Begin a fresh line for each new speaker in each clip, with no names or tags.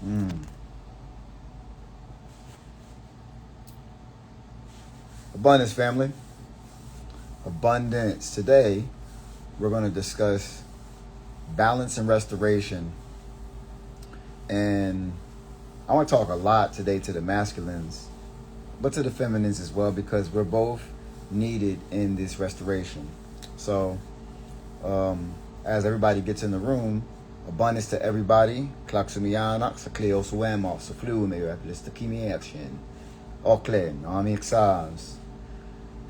Mm. Abundance, family. Abundance. Today, we're going to discuss balance and restoration. And I want to talk a lot today to the masculines, but to the feminines as well, because we're both needed in this restoration. So, as everybody gets in the room, abundance to everybody. Klaxumiana, sa Cleo Suemo, sa Flume, Lista Kimi Action, Auckland, Army Exams.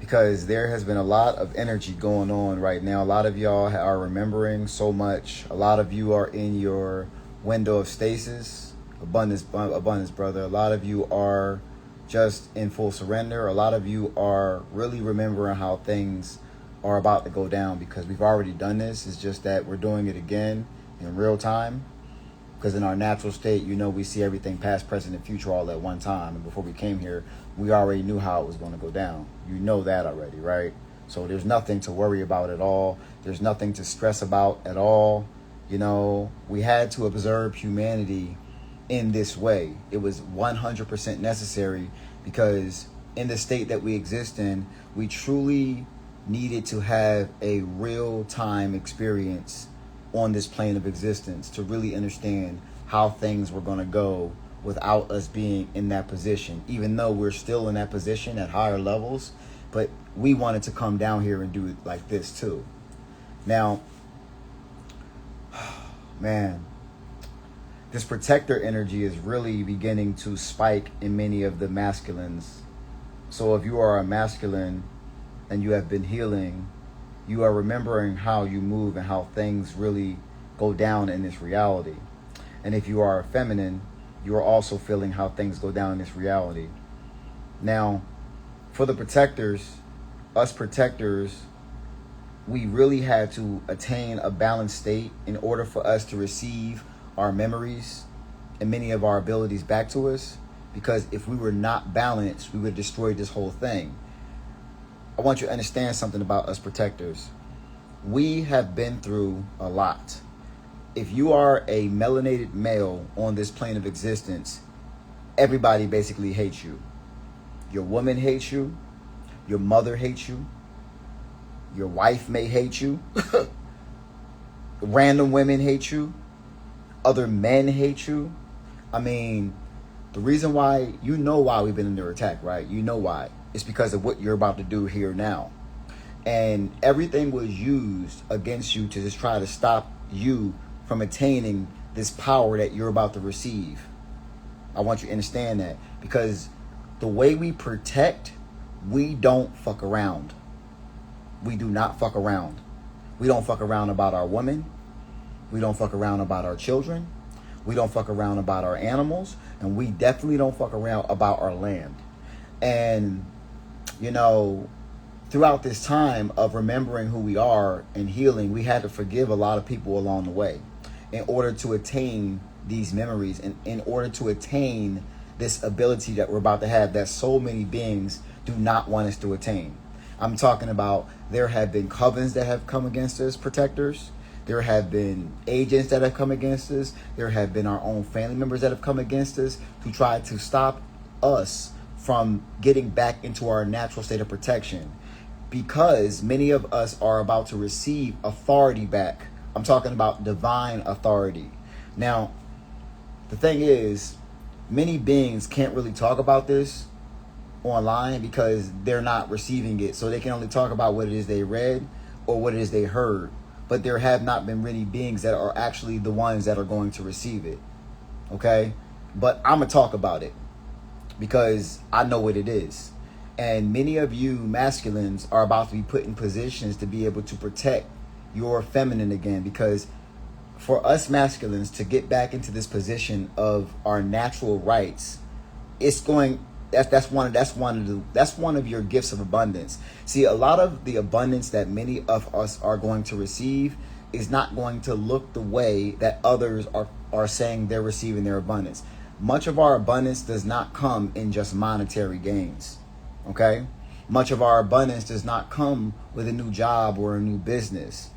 Because there has been a lot of energy going on right now. A lot of y'all are remembering so much. A lot of you are in your window of stasis. Abundance, brother. A lot of you are just in full surrender. A lot of you are really remembering how things are about to go down, because we've already done this. It's just that we're doing it again in real time. Because in our natural state, we see everything past, present, and future all at one time. And before we came here, we already knew how it was going to go down. You know that already, right? So there's nothing to worry about at all. There's nothing to stress about at all. We had to observe humanity in this way. It was 100% necessary, because in the state that we exist in, we truly needed to have a real-time experience on this plane of existence to really understand how things were going to go without us being in that position, even though we're still in that position at higher levels. But we wanted to come down here and do it like this too. Now, man, this protector energy is really beginning to spike in many of the masculines. So if you are a masculine and you have been healing, you are remembering how you move and how things really go down in this reality. And if you are a feminine, you are also feeling how things go down in this reality. Now, for the protectors, us protectors, we really had to attain a balanced state in order for us to receive our memories and many of our abilities back to us. Because if we were not balanced, we would destroy this whole thing. I want you to understand something about us protectors. We have been through a lot. If you are a melanated male on this plane of existence, everybody basically hates you. Your woman hates you. Your mother hates you. Your wife may hate you. Random women hate you. Other men hate you. I mean, the reason why, why we've been under attack, right? You know why. It's because of what you're about to do here now. And everything was used against you to just try to stop you from attaining this power that you're about to receive. I want you to understand that. Because the way we protect, we don't fuck around. We do not fuck around. We don't fuck around about our women. We don't fuck around about our children. We don't fuck around about our animals. And we definitely don't fuck around about our land. And throughout this time of remembering who we are and healing, we had to forgive a lot of people along the way in order to attain these memories and in order to attain this ability that we're about to have that so many beings do not want us to attain. I'm talking about there have been covens that have come against us, protectors. There have been agents that have come against us. There have been our own family members that have come against us to try to stop us from getting back into our natural state of protection, because many of us are about to receive authority back. I'm talking about divine authority. Now, the thing is, many beings can't really talk about this online because they're not receiving it. So they can only talk about what it is they read or what it is they heard. But there have not been many beings that are actually the ones that are going to receive it. Okay? But I'm going to talk about it, because I know what it is. And many of you masculines are about to be put in positions to be able to protect your feminine again, because for us masculines to get back into this position of our natural rights, that's one of your gifts of abundance. See, a lot of the abundance that many of us are going to receive is not going to look the way that others are saying they're receiving their abundance. Much of our abundance does not come in just monetary gains. Okay? Much of our abundance does not come with a new job or a new business.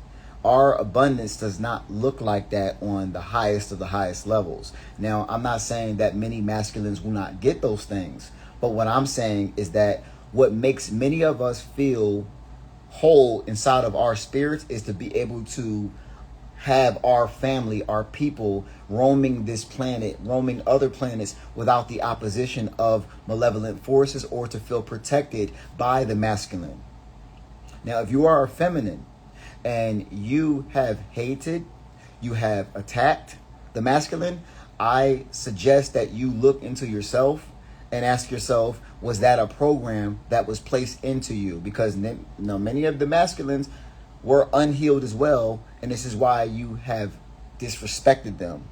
our abundance does not look like that on the highest of the highest levels. Now, I'm not saying that many masculines will not get those things, but what I'm saying is that what makes many of us feel whole inside of our spirits is to be able to have our family, our people roaming this planet, roaming other planets without the opposition of malevolent forces, or to feel protected by the masculine. Now, if you are a feminine and you have hated, you have attacked the masculine, I suggest that you look into yourself and ask yourself, was that a program that was placed into you? Because many of the masculines were unhealed as well, and this is why you have disrespected them.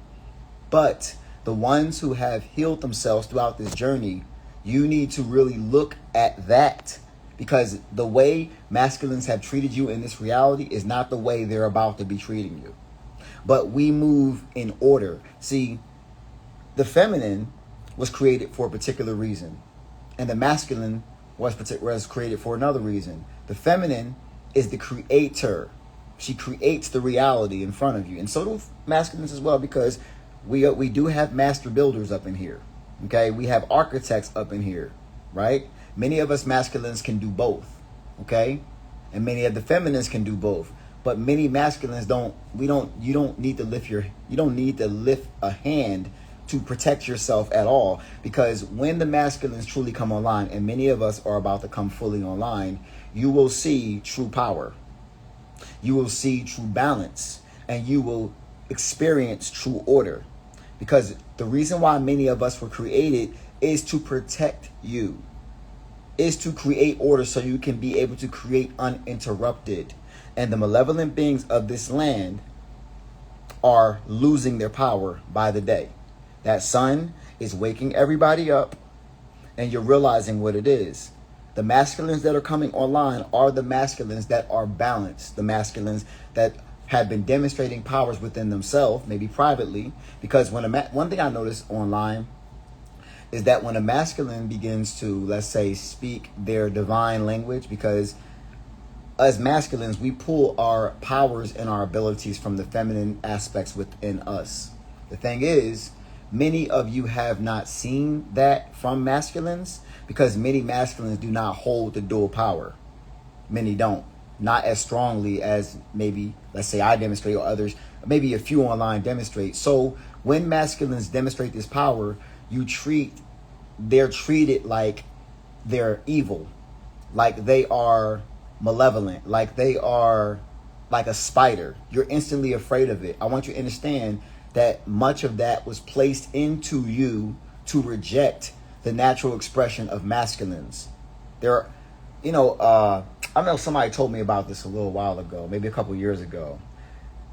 But the ones who have healed themselves throughout this journey, you need to really look at that, because the way masculines have treated you in this reality is not the way they're about to be treating you. But we move in order. See, the feminine was created for a particular reason, and the masculine was created for another reason. The feminine is the creator. She creates the reality in front of you. And so do masculines as well, because we do have master builders up in here. Okay, we have architects up in here, right? Many of us masculines can do both, okay? And many of the feminines can do both. But many masculines you don't need to lift a hand to protect yourself at all, because when the masculines truly come online, and many of us are about to come fully online, you will see true power. You will see true balance, and you will experience true order. Because the reason why many of us were created is to protect you, is to create order so you can be able to create uninterrupted. And the malevolent beings of this land are losing their power by the day. That sun is waking everybody up, and you're realizing what it is. The masculines that are coming online are the masculines that are balanced, the masculines that have been demonstrating powers within themselves, maybe privately. Because one thing I noticed online is that when a masculine begins to, let's say, speak their divine language, because as masculines, we pull our powers and our abilities from the feminine aspects within us. The thing is, many of you have not seen that from masculines, because many masculines do not hold the dual power. Many don't. Not as strongly as maybe, let's say, I demonstrate, or others, maybe a few online demonstrate. So when masculines demonstrate this power, they're treated like they're evil, like they are malevolent, like they are like a spider. You're instantly afraid of it. I want you to understand that much of that was placed into you to reject the natural expression of masculines. I know somebody told me about this a little while ago, maybe a couple years ago.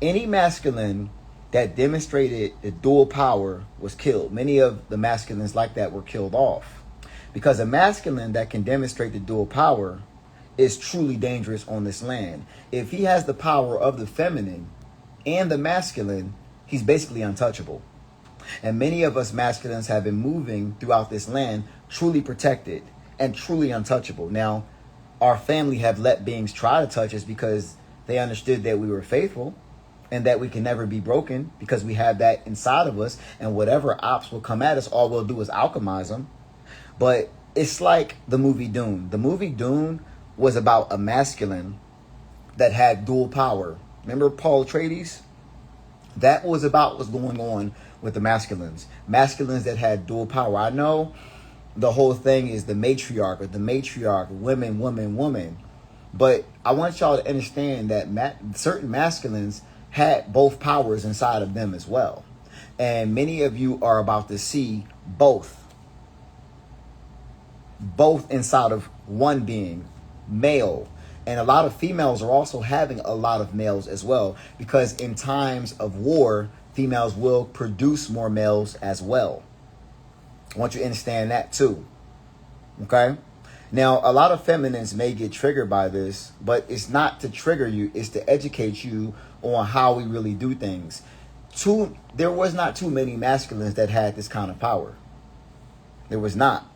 Any masculine that demonstrated the dual power was killed. Many of the masculines like that were killed off, because a masculine that can demonstrate the dual power is truly dangerous on this land. If he has the power of the feminine and the masculine, he's basically untouchable. And many of us masculines have been moving throughout this land truly protected and truly untouchable. Now, our family have let beings try to touch us because they understood that we were faithful and that we can never be broken, because we have that inside of us, and whatever ops will come at us, all we'll do is alchemize them. But it's like the movie Dune. The movie Dune was about a masculine that had dual power. Remember Paul Atreides? That was about what's going on with the masculines. Masculines that had dual power. I know the whole thing is the matriarch, women, women, woman. But I want y'all to understand that certain masculines had both powers inside of them as well. And many of you are about to see both inside of one being, male. And a lot of females are also having a lot of males as well, because in times of war, females will produce more males as well. I want you to understand that too. Okay? Now, a lot of feminines may get triggered by this, but it's not to trigger you. It's to educate you on how we really do things. There was not too many masculines that had this kind of power. There was not.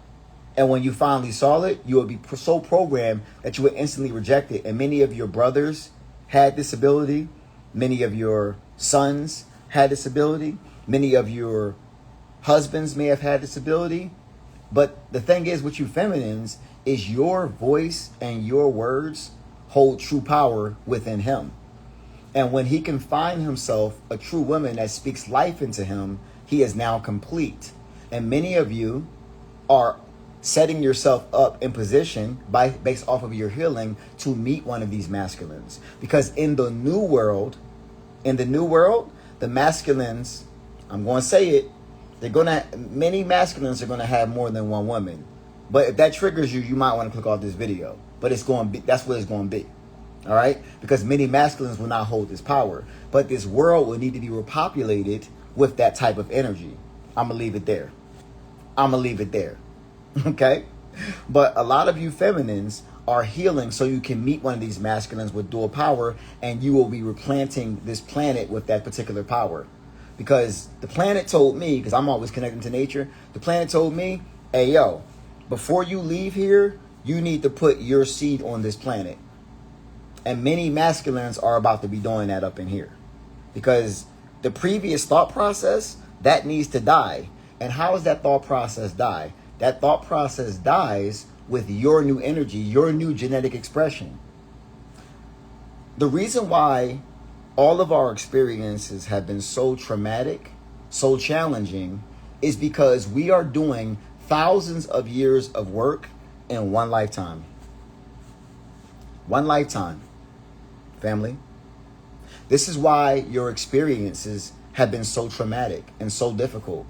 And when you finally saw it, you would be so programmed that you would instantly reject it. And many of your brothers had this ability, Many of your sons had this ability. Many of your husbands may have had this ability. But the thing is with you feminines is your voice and your words hold true power within him. And when he can find himself a true woman that speaks life into him, he is now complete. And many of you are setting yourself up in position based off of your healing to meet one of these masculines. Because in the new world, the masculines, I'm going to say it, many masculines are going to have more than one woman. But if that triggers you, you might want to click off this video. But that's what it's going to be. All right? Because many masculines will not hold this power. But this world will need to be repopulated with that type of energy. I'm going to leave it there. Okay? But a lot of you feminines are healing so you can meet one of these masculines with dual power, and you will be replanting this planet with that particular power. Because the planet told me, because I'm always connecting to nature, the planet told me, hey, yo, before you leave here, you need to put your seed on this planet. And many masculines are about to be doing that up in here. Because the previous thought process, that needs to die. And how does that thought process die? That thought process dies with your new energy, your new genetic expression. The reason why all of our experiences have been so traumatic, so challenging, is because we are doing thousands of years of work in one lifetime. One lifetime, family. This is why your experiences have been so traumatic and so difficult.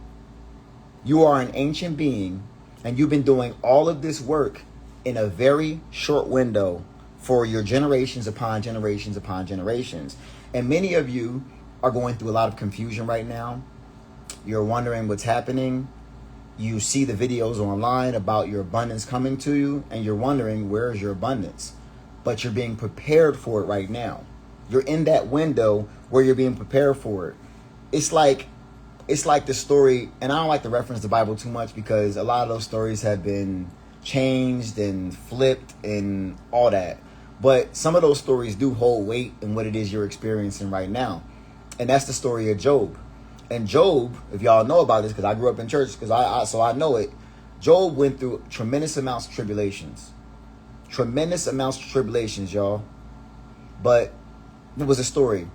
You are an ancient being, and you've been doing all of this work in a very short window for your generations upon generations upon generations. And many of you are going through a lot of confusion right now. You're wondering what's happening. You see the videos online about your abundance coming to you, and you're wondering, where is your abundance? But you're being prepared for it right now. You're in that window where you're being prepared for it. It's like the story, and I don't like to reference the Bible too much because a lot of those stories have been changed and flipped and all that. But some of those stories do hold weight in what it is you're experiencing right now. And that's the story of Job. And Job, if y'all know about this, because I grew up in church, so I know it. Job went through tremendous amounts of tribulations. Tremendous amounts of tribulations, y'all. But it was a story.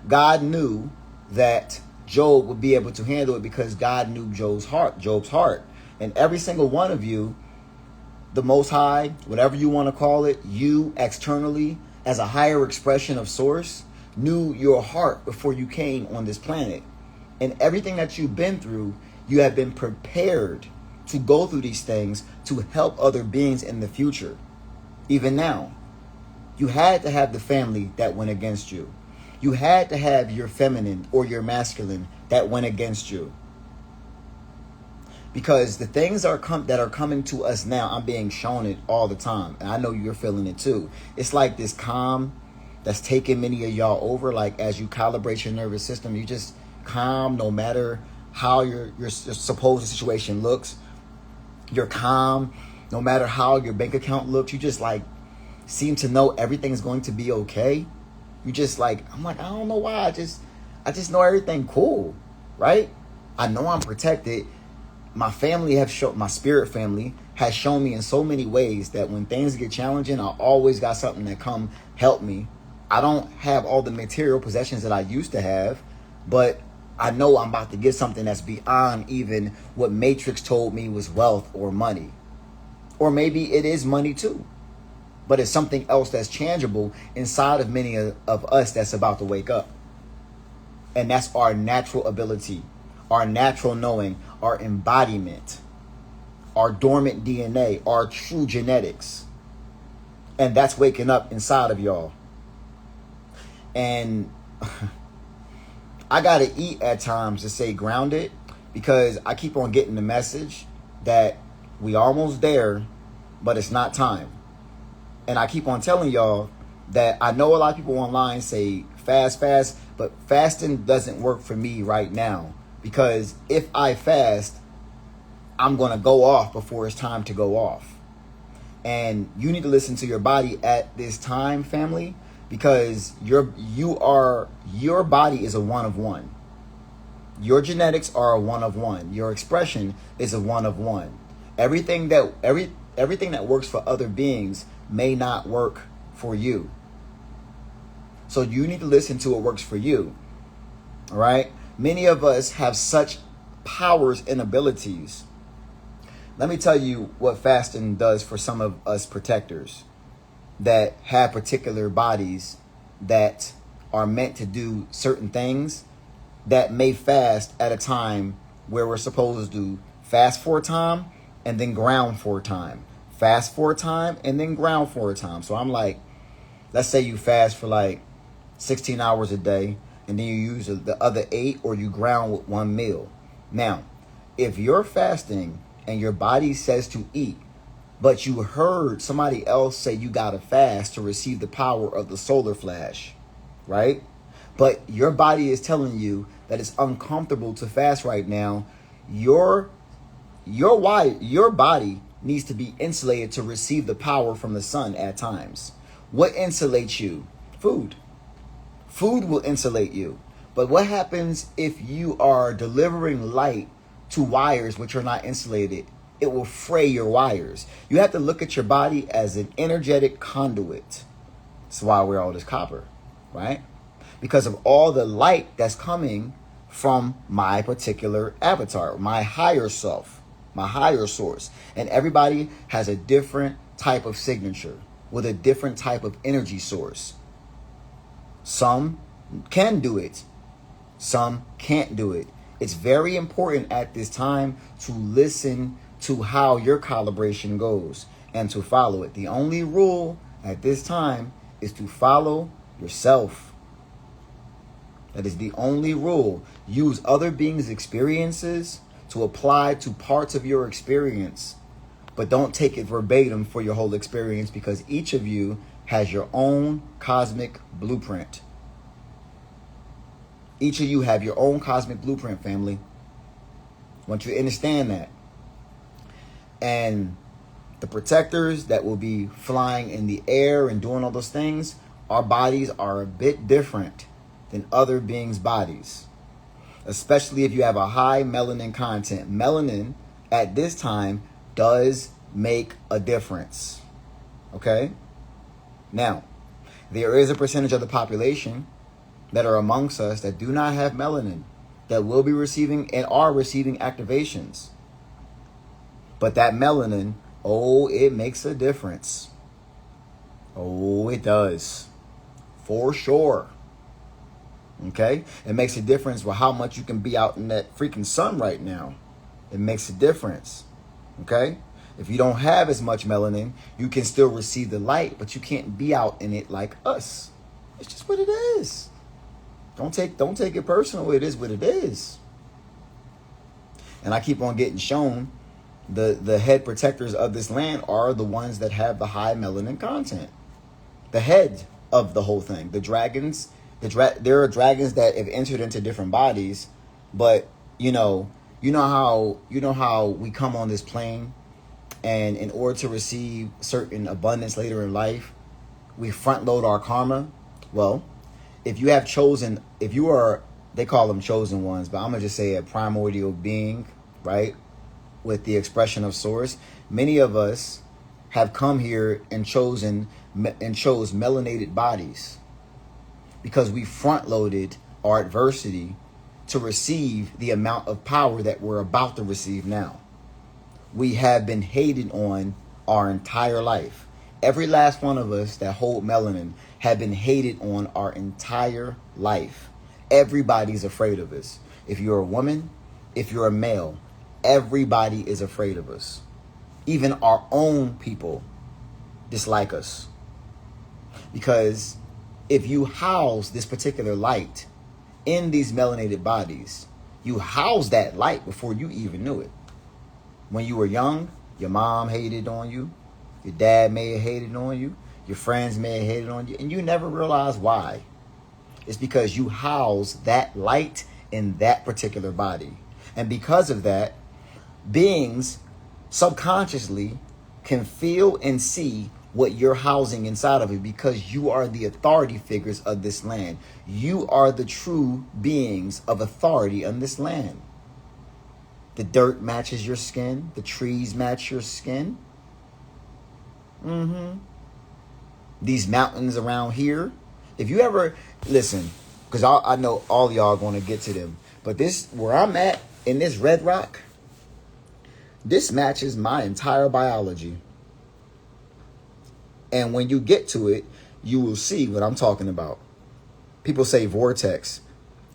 God knew that Job would be able to handle it because God knew Job's heart. And every single one of you, the Most High, whatever you want to call it, you externally, as a higher expression of source, knew your heart before you came on this planet. And everything that you've been through, you have been prepared to go through these things to help other beings in the future. Even now, you had to have the family that went against you. You had to have your feminine or your masculine that went against you. Because the things that are coming to us now, I'm being shown it all the time. And I know you're feeling it too. It's like this calm that's taking many of y'all over. Like as you calibrate your nervous system, you just calm no matter how your supposed situation looks. You're calm no matter how your bank account looks. You just like seem to know everything's going to be okay. You just like, I'm like, I don't know why. I just know everything cool, right? I know I'm protected. My family my spirit family has shown me in so many ways that when things get challenging, I always got something that come help me. I don't have all the material possessions that I used to have, but I know I'm about to get something that's beyond even what Matrix told me was wealth or money. Or maybe it is money too. But it's something else that's tangible inside of many of us that's about to wake up. And that's our natural ability, our natural knowing, our embodiment, our dormant DNA, our true genetics. And that's waking up inside of y'all. And I got to eat at times to stay grounded because I keep on getting the message that we almost there, but it's not time. And I keep on telling y'all that I know a lot of people online say fast, but fasting doesn't work for me right now. Because if I fast, I'm going to go off before it's time to go off. And you need to listen to your body at this time, family, because your body is a one of one. Your genetics are a one of one. Your expression is a one of one. Everything that works for other beings may not work for you. So you need to listen to what works for you. All right? Many of us have such powers and abilities. Let me tell you what fasting does for some of us protectors that have particular bodies that are meant to do certain things that may fast at a time where we're supposed to fast for a time and then ground for a time. Fast for a time and then ground for a time. So I'm like, let's say you fast for like 16 hours a day and then you use the other 8 or you ground with one meal. Now, if you're fasting and your body says to eat, but you heard somebody else say you gotta fast to receive the power of the solar flash, right? But your body is telling you that it's uncomfortable to fast right now. Your body needs to be insulated to receive the power from the sun at times. What insulates you? Food. Food will insulate you. But what happens if you are delivering light to wires which are not insulated? It will fray your wires. You have to look at your body as an energetic conduit. That's why we're all this copper, right? Because of all the light that's coming from my particular avatar, my higher self, my higher source. And everybody has a different type of signature with a different type of energy source. Some can do it. Some can't do it. It's very important at this time to listen to how your calibration goes and to follow it. The only rule at this time is to follow yourself. That is the only rule. Use other beings' experiences to apply to parts of your experience, but don't take it verbatim for your whole experience, because each of you has your own cosmic blueprint. Each of you have your own cosmic blueprint, family. I want you to understand that. And the protectors that will be flying in the air and doing all those things, our bodies are a bit different than other beings' bodies. Especially if you have a high melanin content. Melanin at this time does make a difference. Okay? Now, there is a percentage of the population that are amongst us that do not have melanin, that will be receiving and are receiving activations. But that melanin, it makes a difference. It does. For sure. Okay? It makes a difference with how much you can be out in that freaking sun right now. It makes a difference. Okay? If you don't have as much melanin, you can still receive the light, but you can't be out in it like us. It's just what it is. Don't take it personal. It is what it is. And I keep on getting shown the head protectors of this land are the ones that have the high melanin content. The head of the whole thing. The dragons, there are dragons that have entered into different bodies, but you know how we come on this plane, and in order to receive certain abundance later in life, we front load our karma. Well, if you are, they call them chosen ones, but I'm gonna just say a primordial being, right? With the expression of source, many of us have come here and chose melanated bodies because we front loaded our adversity to receive the amount of power that we're about to receive now. We have been hated on our entire life. Every last one of us that hold melanin have been hated on our entire life. Everybody's afraid of us. If you're a woman, if you're a male, everybody is afraid of us. Even our own people dislike us. Because if you house this particular light in these melanated bodies, you house that light before you even knew it. When you were young, your mom hated on you. Your dad may have hated on you. Your friends may have hated on you. And you never realized why. It's because you house that light in that particular body. And because of that, beings subconsciously can feel and see what you're housing inside of it, because you are the authority figures of this land. You are the true beings of authority on this land. The dirt matches your skin. The trees match your skin. These mountains around here. If you ever, listen, because I know all of y'all are going to get to them. But this, where I'm at in this red rock, this matches my entire biology. And when you get to it, you will see what I'm talking about. People say vortex.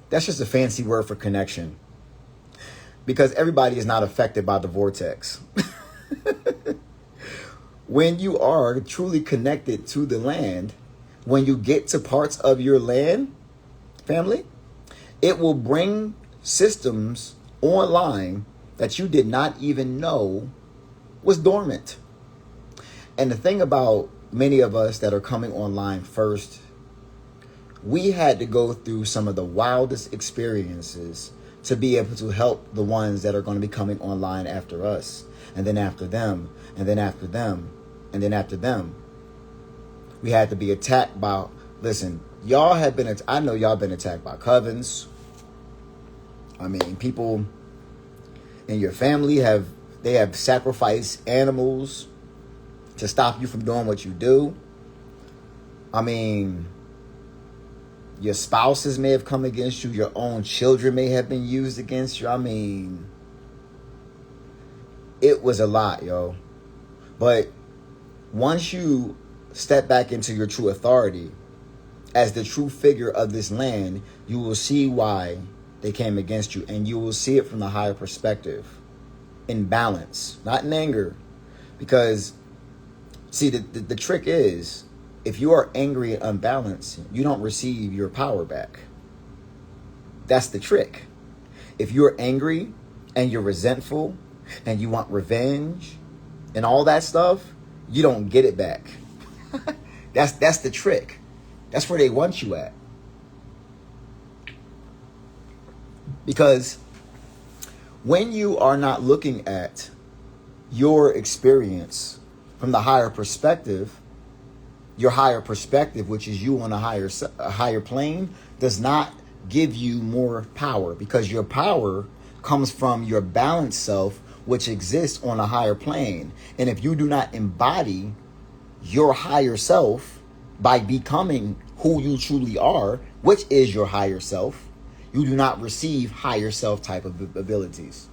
That's just a fancy word for connection. Because everybody is not affected by the vortex. When you are truly connected to the land, when you get to parts of your land, family, it will bring systems online that you did not even know was dormant. And the thing about many of us that are coming online first, we had to go through some of the wildest experiences to be able to help the ones that are going to be coming online after us, and then after them, and then after them, and then after them. We had to be attacked by, listen, y'all have been, I know y'all been attacked by covens. I mean, people in your family have sacrificed animals to stop you from doing what you do. I mean, your spouses may have come against you. Your own children may have been used against you. I mean, it was a lot, yo. But once you step back into your true authority as the true figure of this land, you will see why they came against you. And you will see it from the higher perspective, in balance, not in anger. Because, see, the trick is, if you are angry and unbalanced, you don't receive your power back. That's the trick. If you're angry and you're resentful and you want revenge and all that stuff, you don't get it back. That's the trick. That's where they want you at. Because when you are not looking at your experience from the higher perspective, your higher perspective, which is you on a higher plane, does not give you more power, because your power comes from your balanced self, which exists on a higher plane. And if you do not embody your higher self by becoming who you truly are, which is your higher self, you do not receive higher self type of abilities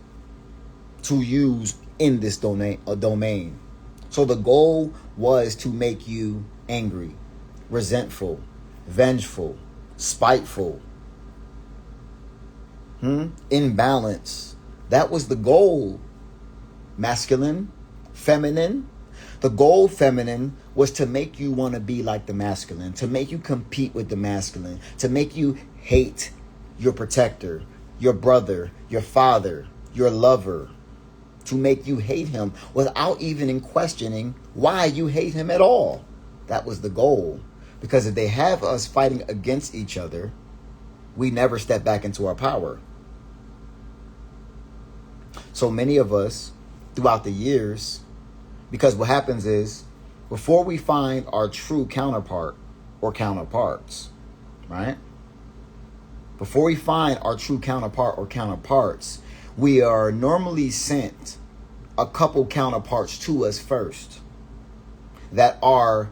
to use in this domain. So the goal was to make you angry, resentful, vengeful, spiteful, imbalance. That was the goal. Masculine, feminine. The goal, feminine, was to make you want to be like the masculine, to make you compete with the masculine, to make you hate your protector, your brother, your father, your lover, to make you hate him without even in questioning why you hate him at all. That was the goal. Because if they have us fighting against each other, we never step back into our power. So many of us throughout the years, because what happens is, before we find our true counterpart or counterparts, right? Before we find our true counterpart or counterparts, we are normally sent a couple counterparts to us first that are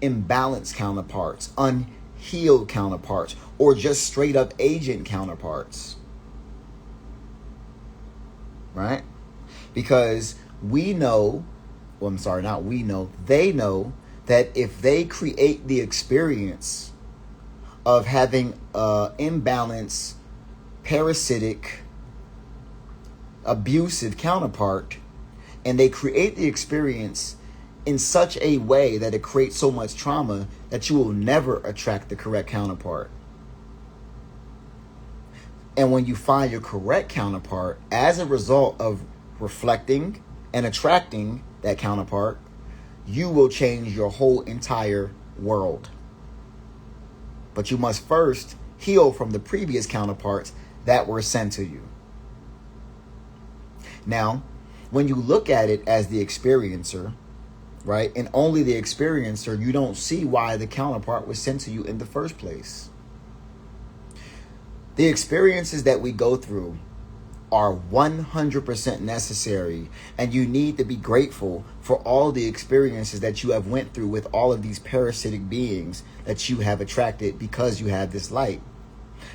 imbalanced counterparts, unhealed counterparts, or just straight up agent counterparts. Right? Because we know, well, I'm sorry, not we know, they know that if they create the experience of having an imbalanced, parasitic, abusive counterpart, and they create the experience in such a way that it creates so much trauma that you will never attract the correct counterpart. And when you find your correct counterpart, as a result of reflecting and attracting that counterpart, you will change your whole entire world. But you must first heal from the previous counterparts that were sent to you. Now, when you look at it as the experiencer, right? And only the experiencer, you don't see why the counterpart was sent to you in the first place. The experiences that we go through are 100% necessary, and you need to be grateful for all the experiences that you have went through with all of these parasitic beings that you have attracted because you have this light.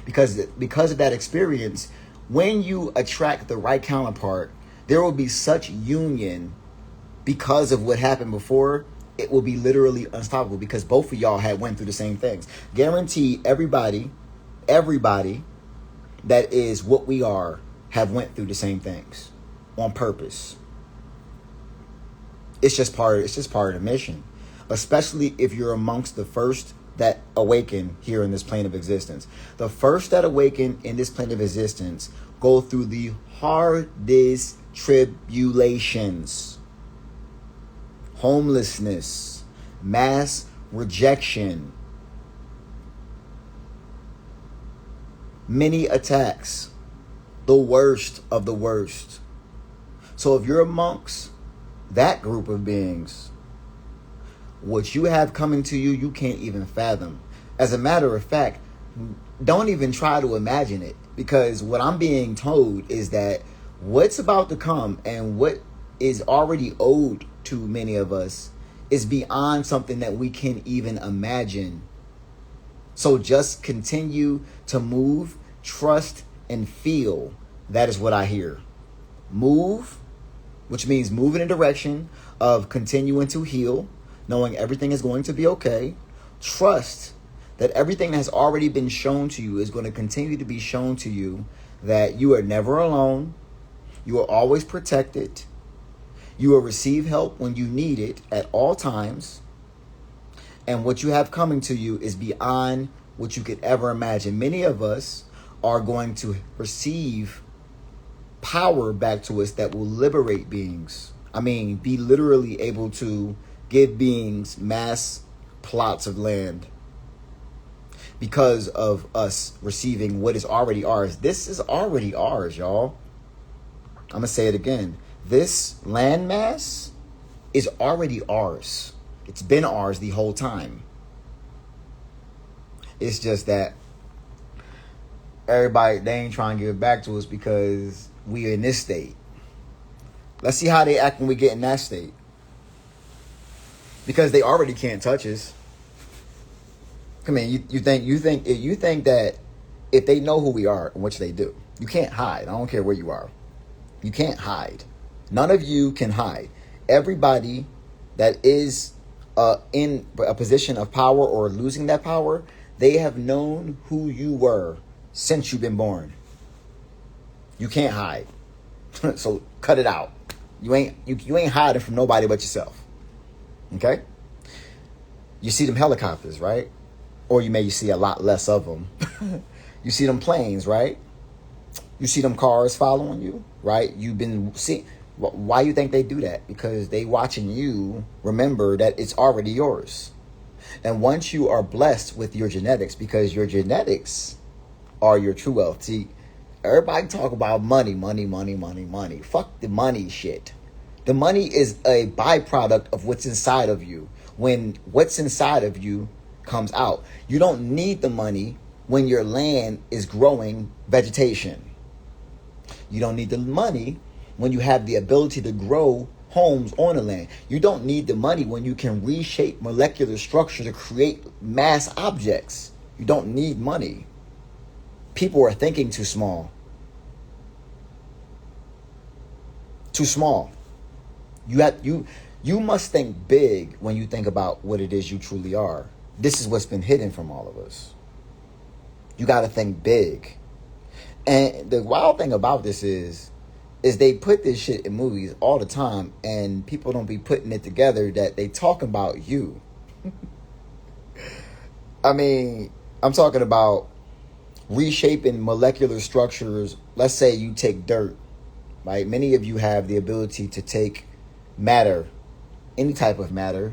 Because of that experience, when you attract the right counterpart, there will be such union because of what happened before. It will be literally unstoppable because both of y'all had went through the same things. Guarantee everybody that is what we are have went through the same things on purpose. It's just part of the mission, especially if you're amongst the first that awaken here in this plane of existence. The first that awaken in this plane of existence go through the hardest tribulations: homelessness, mass rejection, many attacks, the worst of the worst. So if you're amongst that group of beings, what you have coming to you, you can't even fathom. As a matter of fact, don't even try to imagine it, because what I'm being told is that what's about to come and what is already owed to many of us is beyond something that we can even imagine. So just continue to move, trust, and feel. That is what I hear. Move, which means move in a direction of continuing to heal, knowing everything is going to be okay. Trust that everything that has already been shown to you is going to continue to be shown to you, that you are never alone. You are always protected. You will receive help when you need it at all times. And what you have coming to you is beyond what you could ever imagine. Many of us are going to receive power back to us that will liberate beings. I mean, be literally able to give beings mass plots of land because of us receiving what is already ours. This is already ours, y'all. I'm going to say it again. This land mass is already ours. It's been ours the whole time. It's just that everybody, they ain't trying to give it back to us because we are in this state. Let's see how they act when we get in that state. Because they already can't touch us. Come on, you think that if they know who we are, which they do, you can't hide. I don't care where you are. You can't hide. None of you can hide. Everybody that is in a position of power or losing that power, they have known who you were since you've been born. You can't hide. So cut it out. You ain't hiding from nobody but yourself. Okay? You see them helicopters, right? Or you may see a lot less of them. You see them planes, right? You see them cars following you, right? You've been seeing. Why you think they do that? Because they watching you remember that it's already yours. And once you are blessed with your genetics, because your genetics are your true wealth. See, everybody talk about money. Fuck the money shit. The money is a byproduct of what's inside of you. When what's inside of you comes out, you don't need the money when your land is growing vegetation. You don't need the money when you have the ability to grow homes on the land. You don't need the money when you can reshape molecular structure to create mass objects. You don't need money. People are thinking too small. Too small. You must think big when you think about what it is you truly are. This is what's been hidden from all of us. You got to think big. And the wild thing about this is they put this shit in movies all the time, and people don't be putting it together that they talking about you. I mean, I'm talking about reshaping molecular structures. Let's say you take dirt, right? Many of you have the ability to take matter, any type of matter,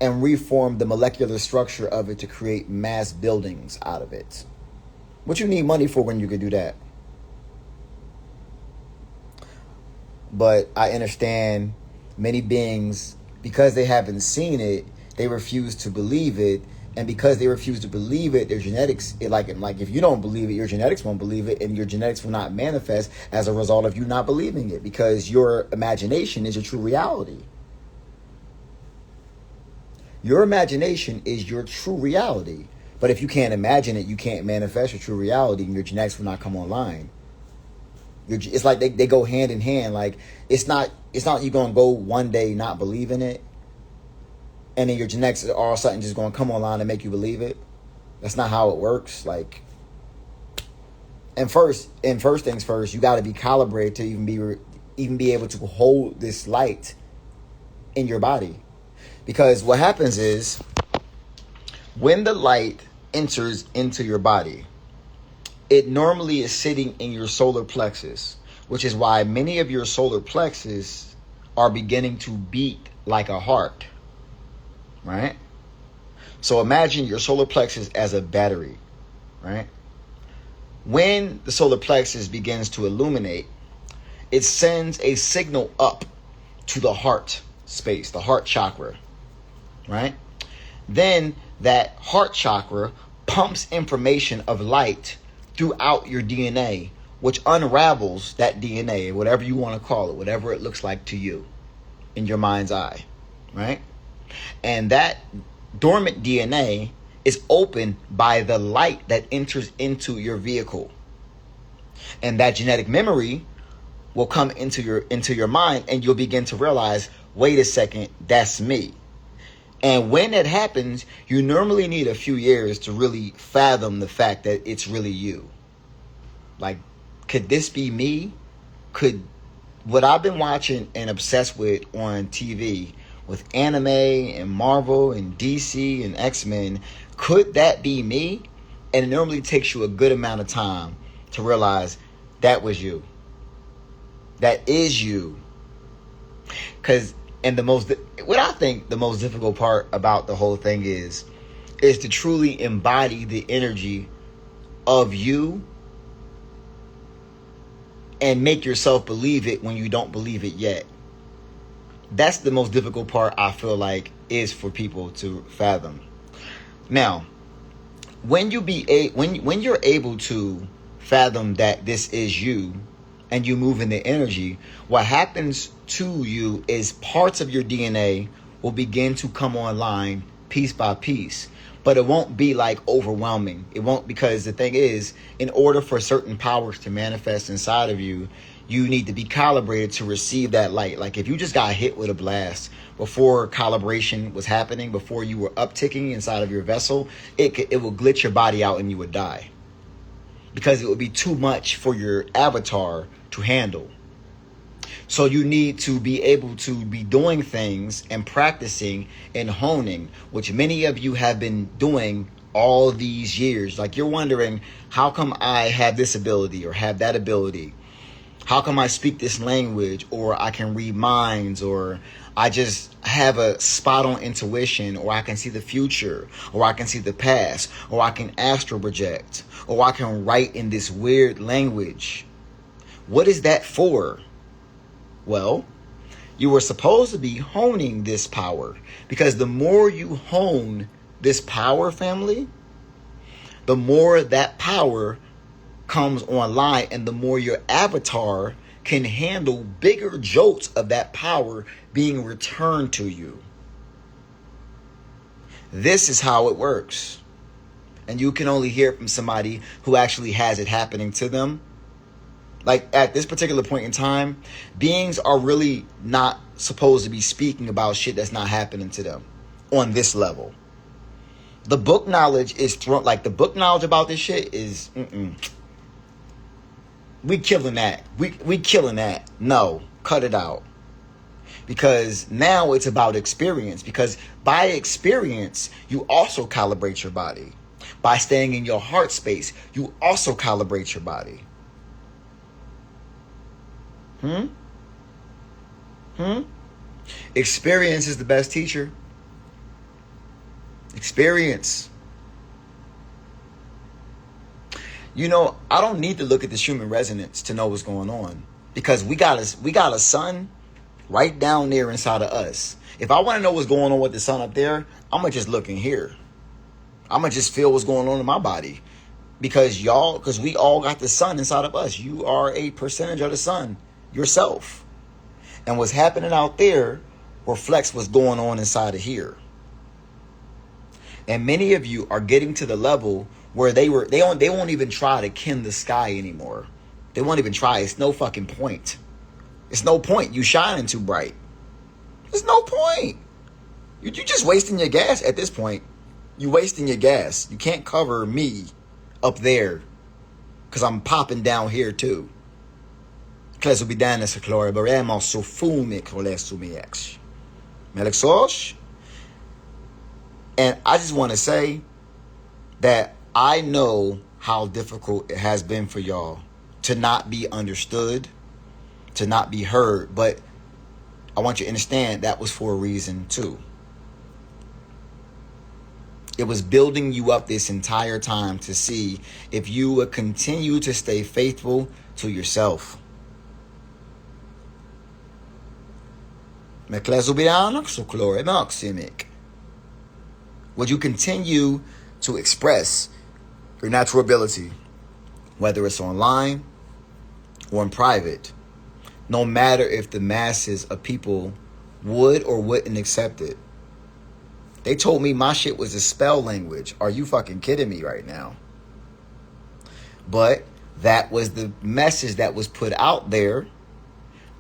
and reform the molecular structure of it to create mass buildings out of it. What you need money for when you could do that? But I understand many beings because they haven't seen it, they refuse to believe it. And because they refuse to believe it, their genetics, like if you don't believe it, your genetics won't believe it, and your genetics will not manifest as a result of you not believing it, because your imagination is your true reality. Your imagination is your true reality. But if you can't imagine it, you can't manifest your true reality, and your genetics will not come online. It's like they go hand in hand. Like it's not you gonna go one day not believing it, and then your genetics are all of a sudden just gonna come online and make you believe it. That's not how it works. Like, and first things first, you got to be calibrated to even be able to hold this light in your body, because what happens is when the light enters into your body, it normally is sitting in your solar plexus, which is why many of your solar plexus are beginning to beat like a heart, right? So imagine your solar plexus as a battery, right? When the solar plexus begins to illuminate, it sends a signal up to the heart space, the heart chakra, right? Then that heart chakra pumps information of light throughout your DNA, which unravels that DNA, whatever you want to call it, whatever it looks like to you in your mind's eye, right? And that dormant DNA is opened by the light that enters into your vehicle. And that genetic memory will come into your mind, and you'll begin to realize, wait a second, that's me. And when that happens, you normally need a few years to really fathom the fact that it's really you. Like, could this be me? Could what I've been watching and obsessed with on TV with anime and Marvel and DC and X-Men, could that be me? And it normally takes you a good amount of time to realize that was you. That is you. And what I think the most difficult part about the whole thing is to truly embody the energy of you and make yourself believe it when you don't believe it yet. That's the most difficult part, I feel like, is for people to fathom. Now, when you're able to fathom that this is you and you move in the energy, what happens to you is parts of your DNA will begin to come online piece by piece. But it won't be like overwhelming. It won't, because the thing is, in order for certain powers to manifest inside of you, you need to be calibrated to receive that light. Like if you just got hit with a blast before calibration was happening, before you were upticking inside of your vessel, it will glitch your body out and you would die. Because it would be too much for your avatar to handle. So you need to be able to be doing things and practicing and honing, which many of you have been doing all these years. Like you're wondering, how come I have this ability or have that ability? How come I speak this language, or I can read minds, or I just have a spot on intuition, or I can see the future, or I can see the past, or I can astral project, or I can write in this weird language? What is that for? Well, you were supposed to be honing this power, because the more you hone this power, family, the more that power comes online, and the more your avatar can handle bigger jolts of that power being returned to you. This is how it works. And you can only hear it from somebody who actually has it happening to them. Like at this particular point in time, beings are really not supposed to be speaking about shit that's not happening to them on this level. The book knowledge is thrown, like the book knowledge about this shit is, we killing that. We killing that. No, cut it out. Because now it's about experience. Because by experience, you also calibrate your body. By staying in your heart space, you also calibrate your body. Experience is the best teacher. Experience. You know, I don't need to look at this human resonance to know what's going on, because we got a sun right down there inside of us. If I want to know what's going on with the sun up there, I'm going to just look in here. I'm going to just feel what's going on in my body. Because we all got the sun inside of us. You are a percentage of the sun yourself. And what's happening out there reflects what's going on inside of here. And many of you are getting to the level where they won't even try to ken the sky anymore. They won't even try. It's no fucking point. It's no point. You shining too bright. There's no point. You just wasting your gas at this point. You wasting your gas. You can't cover me up there because I'm popping down here too. Klesu bidana sa klore baremo so fume kolesu mi ex. Melexosh. And I just want to say that I know how difficult it has been for y'all to not be understood, to not be heard. But I want you to understand that was for a reason too. It was building you up this entire time to see if you would continue to stay faithful to yourself. Would you continue to express your natural ability, whether it's online or in private, no matter if the masses of people would or wouldn't accept it? They told me my shit was a spell language. Are you fucking kidding me right now? But that was the message that was put out there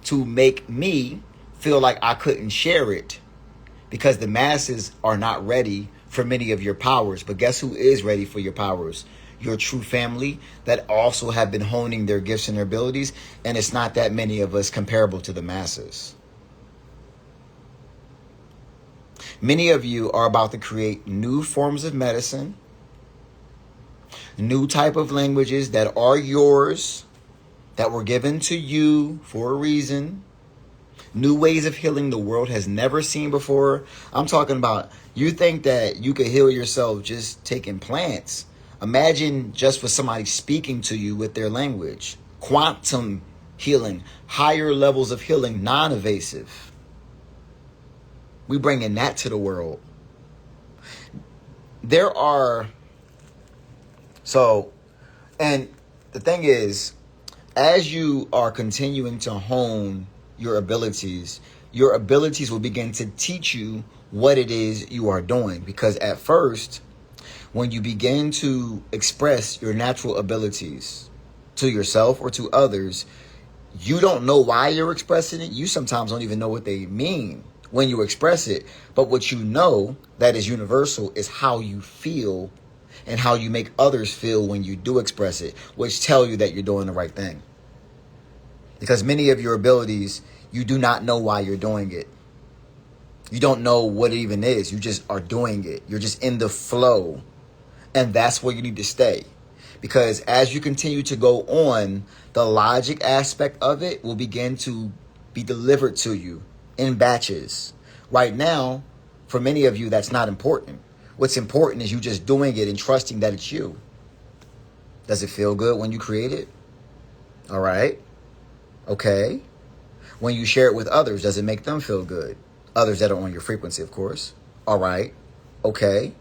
to make me feel like I couldn't share it because the masses are not ready for many of your powers. But guess who is ready for your powers? Your true family that also have been honing their gifts and their abilities. And it's not that many of us comparable to the masses. Many of you are about to create new forms of medicine, new type of languages that are yours, that were given to you for a reason. New ways of healing the world has never seen before. I'm talking about, you think that you could heal yourself just taking plants. Imagine just for somebody speaking to you with their language. Quantum healing, higher levels of healing, non-invasive. We bringing that to the world. And the thing is, as you are continuing to hone your abilities will begin to teach you what it is you are doing. Because at first, when you begin to express your natural abilities to yourself or to others, you don't know why you're expressing it. You sometimes don't even know what they mean when you express it. But what you know that is universal is how you feel and how you make others feel when you do express it, which tell you that you're doing the right thing. Because many of your abilities, you do not know why you're doing it. You don't know what it even is. You just are doing it. You're just in the flow. And that's where you need to stay. Because as you continue to go on, the logic aspect of it will begin to be delivered to you in batches. Right now, for many of you, that's not important. What's important is you just doing it and trusting that it's you. Does it feel good when you create it? All right. Okay. When you share it with others, does it make them feel good? Others that are on your frequency, of course. All right. Okay.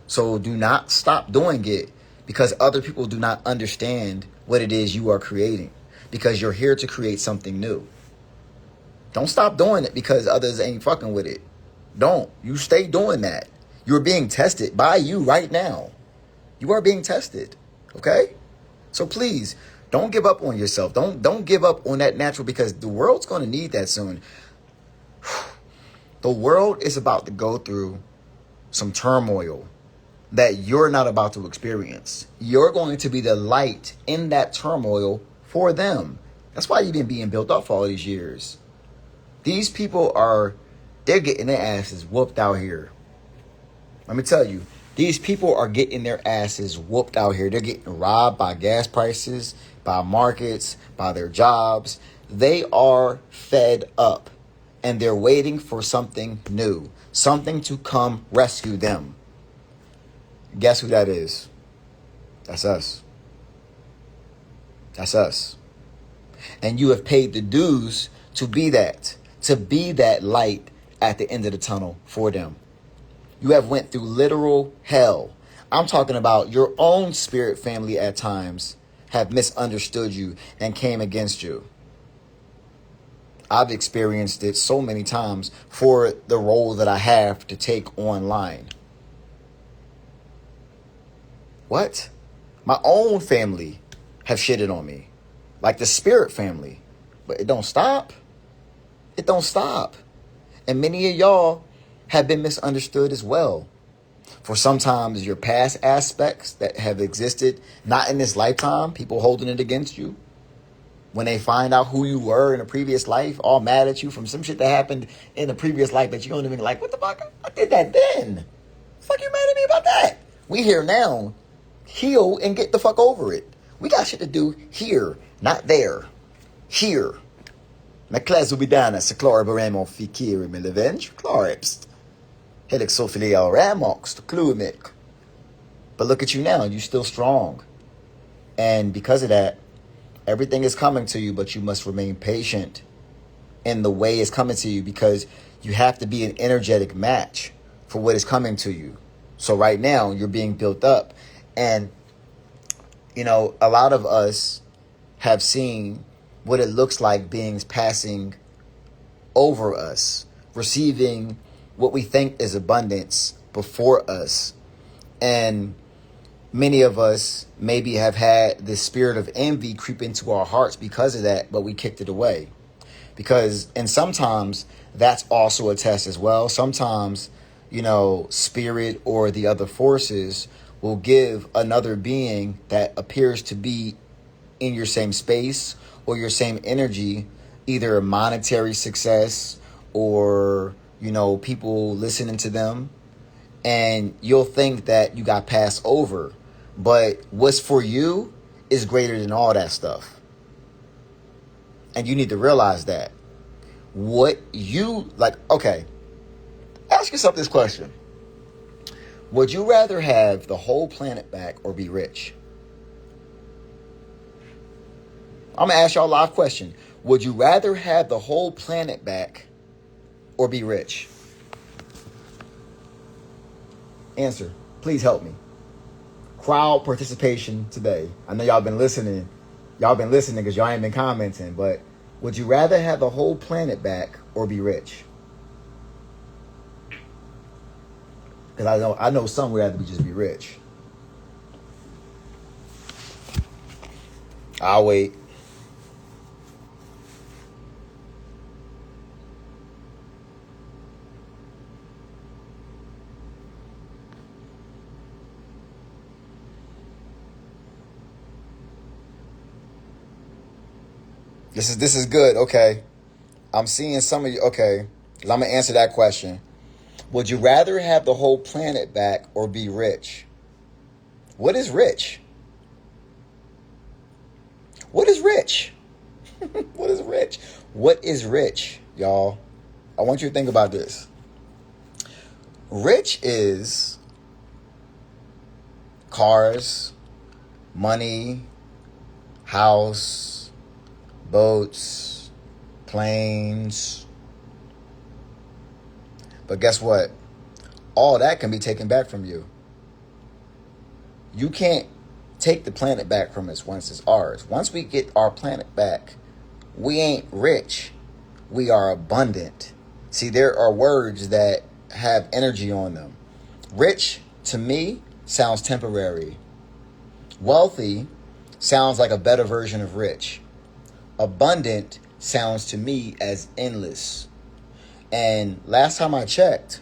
So do not stop doing it because other people do not understand what it is you are creating. Because you're here to create something new. Don't stop doing it because others ain't fucking with it. Don't. You stay doing that. You're being tested by you right now. You are being tested. Okay? So please, don't give up on yourself. Don't give up on that natural, because the world's going to need that soon. The world is about to go through some turmoil that you're not about to experience. You're going to be the light in that turmoil for them. That's why you've been being built up for all these years. These people they're getting their asses whooped out here. Let me tell you, these people are getting their asses whooped out here. They're getting robbed by gas prices, by markets, by their jobs. They are fed up and they're waiting for something new, something to come rescue them. Guess who that is? That's us. That's us. And you have paid the dues to be that, to be that light at the end of the tunnel for them. You have went through literal hell. I'm talking about your own spirit family at times have misunderstood you and came against you. I've experienced it so many times for the role that I have to take online. What? My own family have shitted on me. Like the spirit family. But it don't stop. It don't stop. And many of y'all have been misunderstood as well. For sometimes your past aspects that have existed, not in this lifetime, people holding it against you. When they find out who you were in a previous life, all mad at you from some shit that happened in the previous life that you don't even like. What the fuck? I did that then. The fuck you mad at me about that? We here now. Heal and get the fuck over it. We got shit to do here, not there. Here. Na clase bi dana sa klorbaremo fikiri me levenge klorebst. Helix sofilia ramox to klumik. But look at you now, you still strong. And because of that, everything is coming to you, but you must remain patient in the way it's coming to you because you have to be an energetic match for what is coming to you. So right now, you're being built up. And, you know, a lot of us have seen what it looks like beings passing over us, receiving what we think is abundance before us. And many of us maybe have had the spirit of envy creep into our hearts because of that, but we kicked it away. And sometimes that's also a test as well. Sometimes, you know, spirit or the other forces will give another being that appears to be in your same space or your same energy, either monetary success or, you know, people listening to them. And you'll think that you got passed over. But what's for you is greater than all that stuff. And you need to realize that. What you like, okay, ask yourself this question. Would you rather have the whole planet back or be rich? I'm going to ask y'all a live question. Would you rather have the whole planet back or be rich? Answer. Please help me. Crowd participation today. I know y'all been listening. Y'all been listening because y'all ain't been commenting. But would you rather have the whole planet back or be rich? Because I know some would rather just be rich. I'll wait. This is good. Okay. I'm seeing some of you. Okay. I'm going to answer that question. Would you rather have the whole planet back or be rich? What is rich? What is rich? What is rich? What is rich, y'all? I want you to think about this. Rich is cars, money, house, boats, planes. But guess what? All that can be taken back from you. You can't take the planet back from us once it's ours. Once we get our planet back, we ain't rich. We are abundant. See, there are words that have energy on them. Rich, to me, sounds temporary. Wealthy sounds like a better version of rich. Abundant sounds to me as endless. And last time I checked,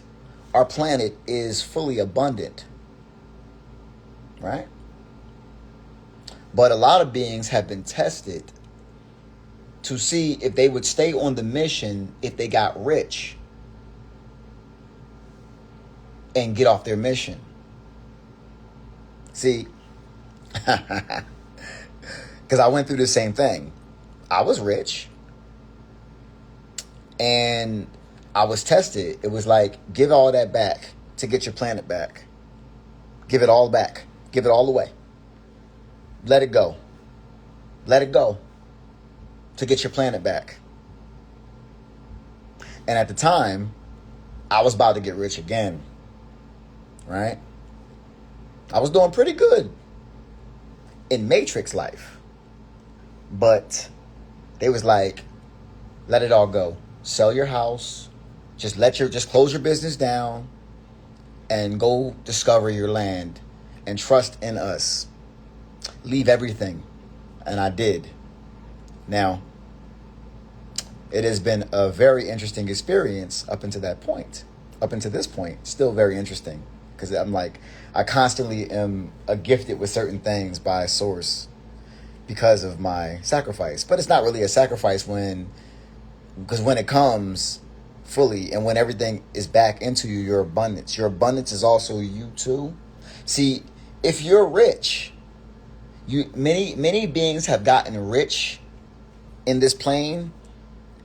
our planet is fully abundant. Right? But a lot of beings have been tested to see if they would stay on the mission if they got rich and get off their mission. See, because I went through the same thing. I was rich and I was tested. It was like, give all that back to get your planet back. Give it all back. Give it all away. Let it go. Let it go to get your planet back. And at the time, I was about to get rich again, right? I was doing pretty good in Matrix life. But they was like, let it all go. Sell your house. Just close your business down and go discover your land and trust in us. Leave everything. And I did. Now, it has been a very interesting experience up until that point. Up until this point, still very interesting. Because I'm like, I constantly am gifted with certain things by source because of my sacrifice. But it's not really a sacrifice because when it comes fully and when everything is back into you, your abundance is also you too. See, if you're rich, many beings have gotten rich in this plane,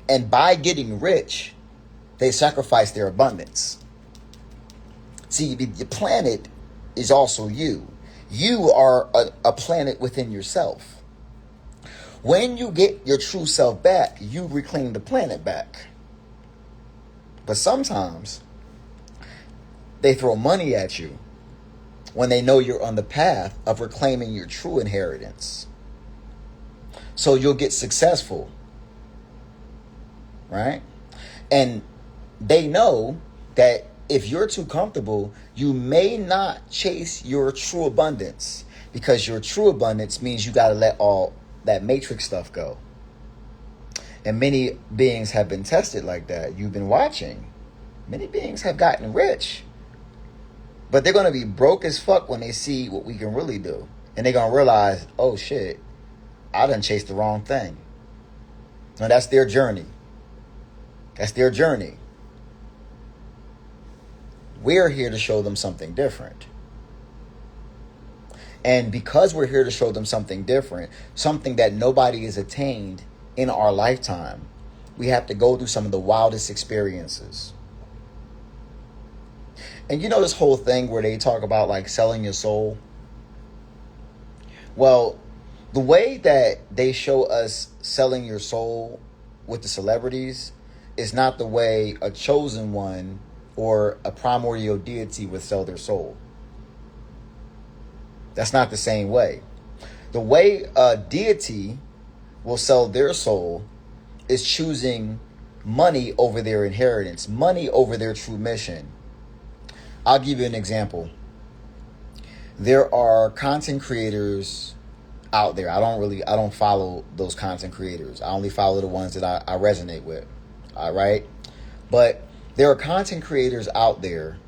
and by getting rich, they sacrifice their abundance. See, the planet is also you. You are a planet within yourself. When you get your true self back, you reclaim the planet back. But sometimes they throw money at you when they know you're on the path of reclaiming your true inheritance. So you'll get successful, right? And they know that if you're too comfortable, you may not chase your true abundance, because your true abundance means you got to let all that matrix stuff go. And many beings have been tested like that. You've been watching. Many beings have gotten rich, but they're going to be broke as fuck when they see what we can really do. And they're going to realize, oh shit, I done chased the wrong thing. Now that's their journey. That's their journey. We're here to show them something different. And because we're here to show them something different, something that nobody has attained in our lifetime, we have to go through some of the wildest experiences. And you know this whole thing where they talk about like selling your soul? Well, the way that they show us selling your soul with the celebrities is not the way a chosen one or a primordial deity would sell their soul. That's not the same way. The way a deity will sell their soul is choosing money over their inheritance, money over their true mission. I'll give you an example. There are content creators out there. I don't follow those content creators. I only follow the ones that I resonate with. All right. But there are content creators out there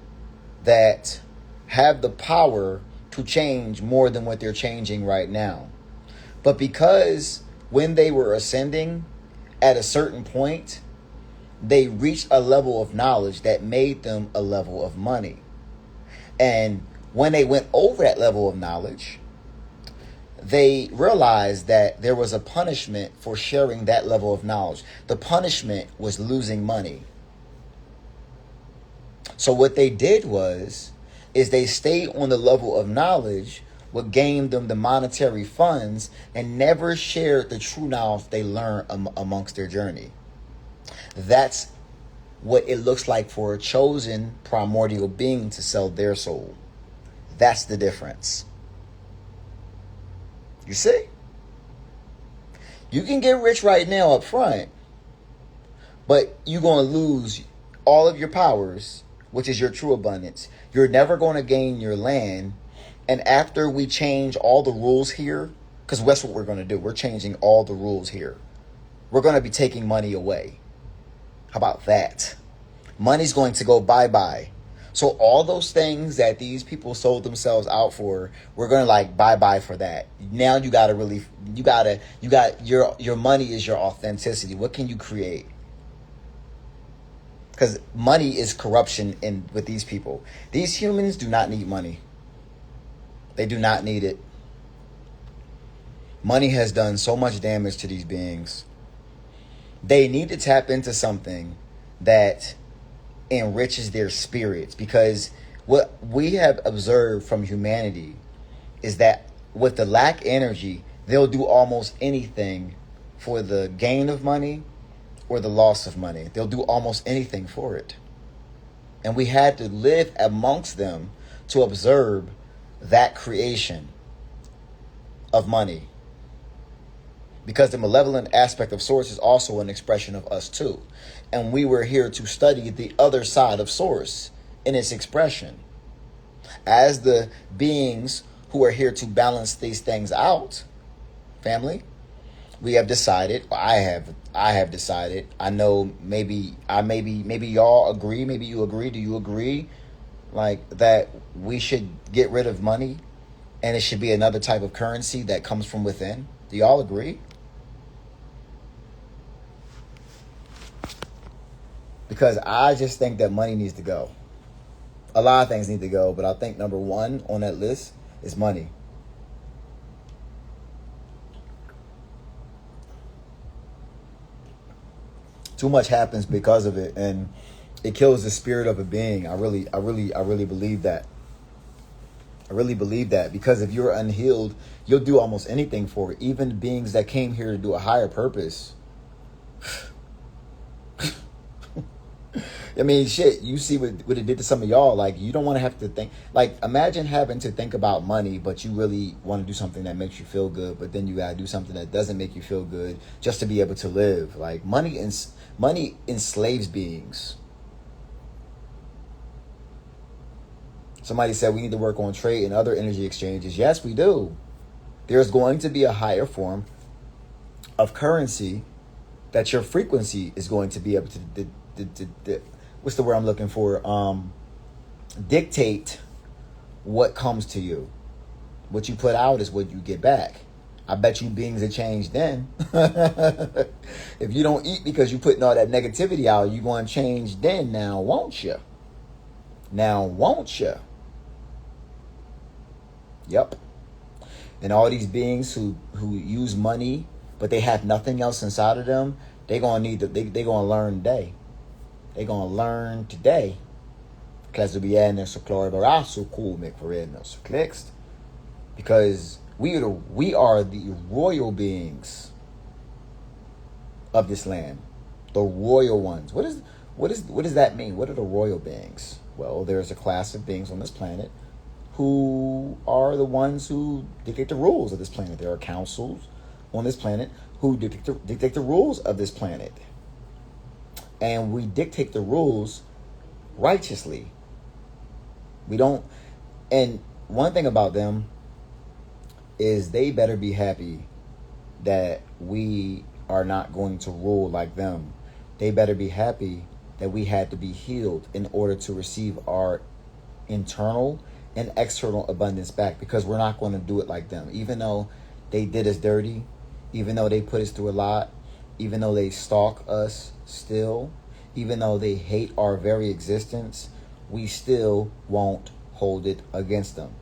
that have the power to change more than what they're changing right now. But because when they were ascending at a certain point, they reached a level of knowledge that made them a level of money. And when they went over that level of knowledge, they realized that there was a punishment for sharing that level of knowledge. The punishment was losing money. So what they did is they stayed on the level of knowledge, what gained them the monetary funds, and never shared the true knowledge they learned amongst their journey. That's what it looks like for a chosen primordial being to sell their soul. That's the difference. You see? You can get rich right now up front, but you're going to lose all of your powers, which is your true abundance. You're never going to gain your land. And after we change all the rules here, because that's what we're going to do. We're changing all the rules here. We're going to be taking money away. How about that? Money's going to go bye-bye. So all those things that these people sold themselves out for, we're going to like bye-bye for that. Now you got your money is your authenticity. What can you create? Because money is corruption with these people. These humans do not need money. They do not need it. Money has done so much damage to these beings. They need to tap into something that enriches their spirits, because what we have observed from humanity is that with the lack energy, they'll do almost anything for the gain of money or the loss of money. They'll do almost anything for it. And we had to live amongst them to observe that creation of money. Because the malevolent aspect of Source is also an expression of us too. And we were here to study the other side of Source in its expression. As the beings who are here to balance these things out, family, we have decided, or I have decided, I know maybe y'all agree, maybe you agree, do you agree? Like that we should get rid of money and it should be another type of currency that comes from within? Do y'all agree? Because I just think that money needs to go. A lot of things need to go, but I think number one on that list is money. Too much happens because of it, and it kills the spirit of a being. I really believe that. I really believe that, because if you're unhealed, you'll do almost anything for it. Even beings that came here to do a higher purpose. I mean, shit, you see what it did to some of y'all. Like, you don't want to have to think. Like, imagine having to think about money, but you really want to do something that makes you feel good, but then you got to do something that doesn't make you feel good just to be able to live. Like, money enslaves beings. Somebody said we need to work on trade and other energy exchanges. Yes, we do. There's going to be a higher form of currency that your frequency is going to be able to what's the word I'm looking for? Dictate what comes to you. What you put out is what you get back. I bet you beings are changed then. If you don't eat because you're putting all that negativity out, you're going to change then now, won't you? Now, won't you? Yep. And all these beings who use money, but they have nothing else inside of them, they're going to need to, they're going to learn today. They're going to learn today. Because we är när såklart bara så cool med föreningar så klickst. Because we are the royal beings of this land. The royal ones. What does that mean? What are the royal beings? Well, there's a class of beings on this planet who are the ones who dictate the rules of this planet. There are councils on this planet who dictate the rules of this planet. And we dictate the rules righteously. We don't. And one thing about them is they better be happy that we are not going to rule like them. They better be happy that we had to be healed in order to receive our internal and external abundance back, because we're not going to do it like them. Even though they did us dirty, even though they put us through a lot, even though they stalk us still, even though they hate our very existence, we still won't hold it against them.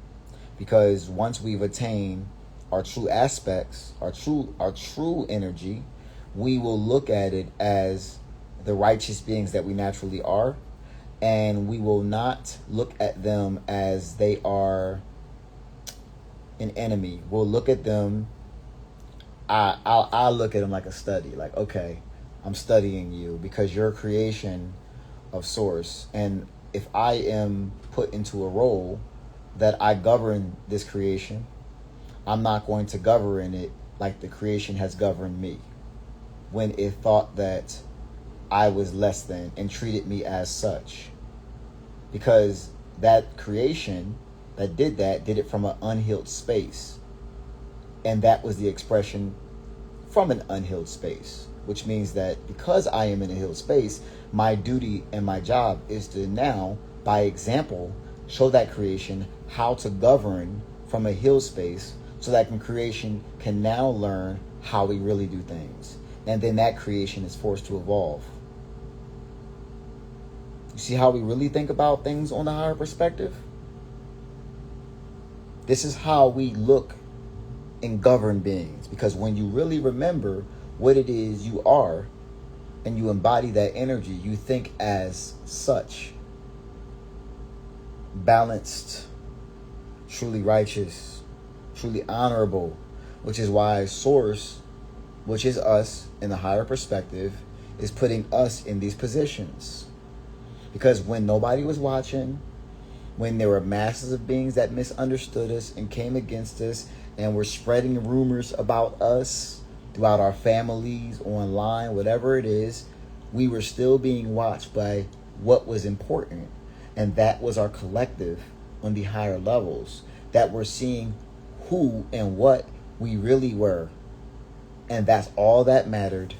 Because once we've attained our true aspects, our true energy, we will look at it as the righteous beings that we naturally are, and we will not look at them as they are an enemy. We'll look at them, I'll look at them like a study. Like, okay, I'm studying you because you're a creation of Source. And if I am put into a role that I govern this creation, I'm not going to govern it like the creation has governed me, when it thought that I was less than and treated me as such. Because that creation that did it from an unhealed space. And that was the expression from an unhealed space. Which means that because I am in a healed space, my duty and my job is to now, by example, show that creation how to govern from a healed space, so that creation can now learn how we really do things. And then that creation is forced to evolve. You see how we really think about things on the higher perspective? This is how we look and govern beings. Because when you really remember what it is you are, and you embody that energy, you think as such. Balanced, truly righteous, truly honorable, which is why Source, which is us in the higher perspective, is putting us in these positions. Because when nobody was watching, when there were masses of beings that misunderstood us and came against us and were spreading rumors about us throughout our families, online, whatever it is, we were still being watched by what was important. And that was our collective on the higher levels, that we're seeing who and what we really were. And that's all that mattered.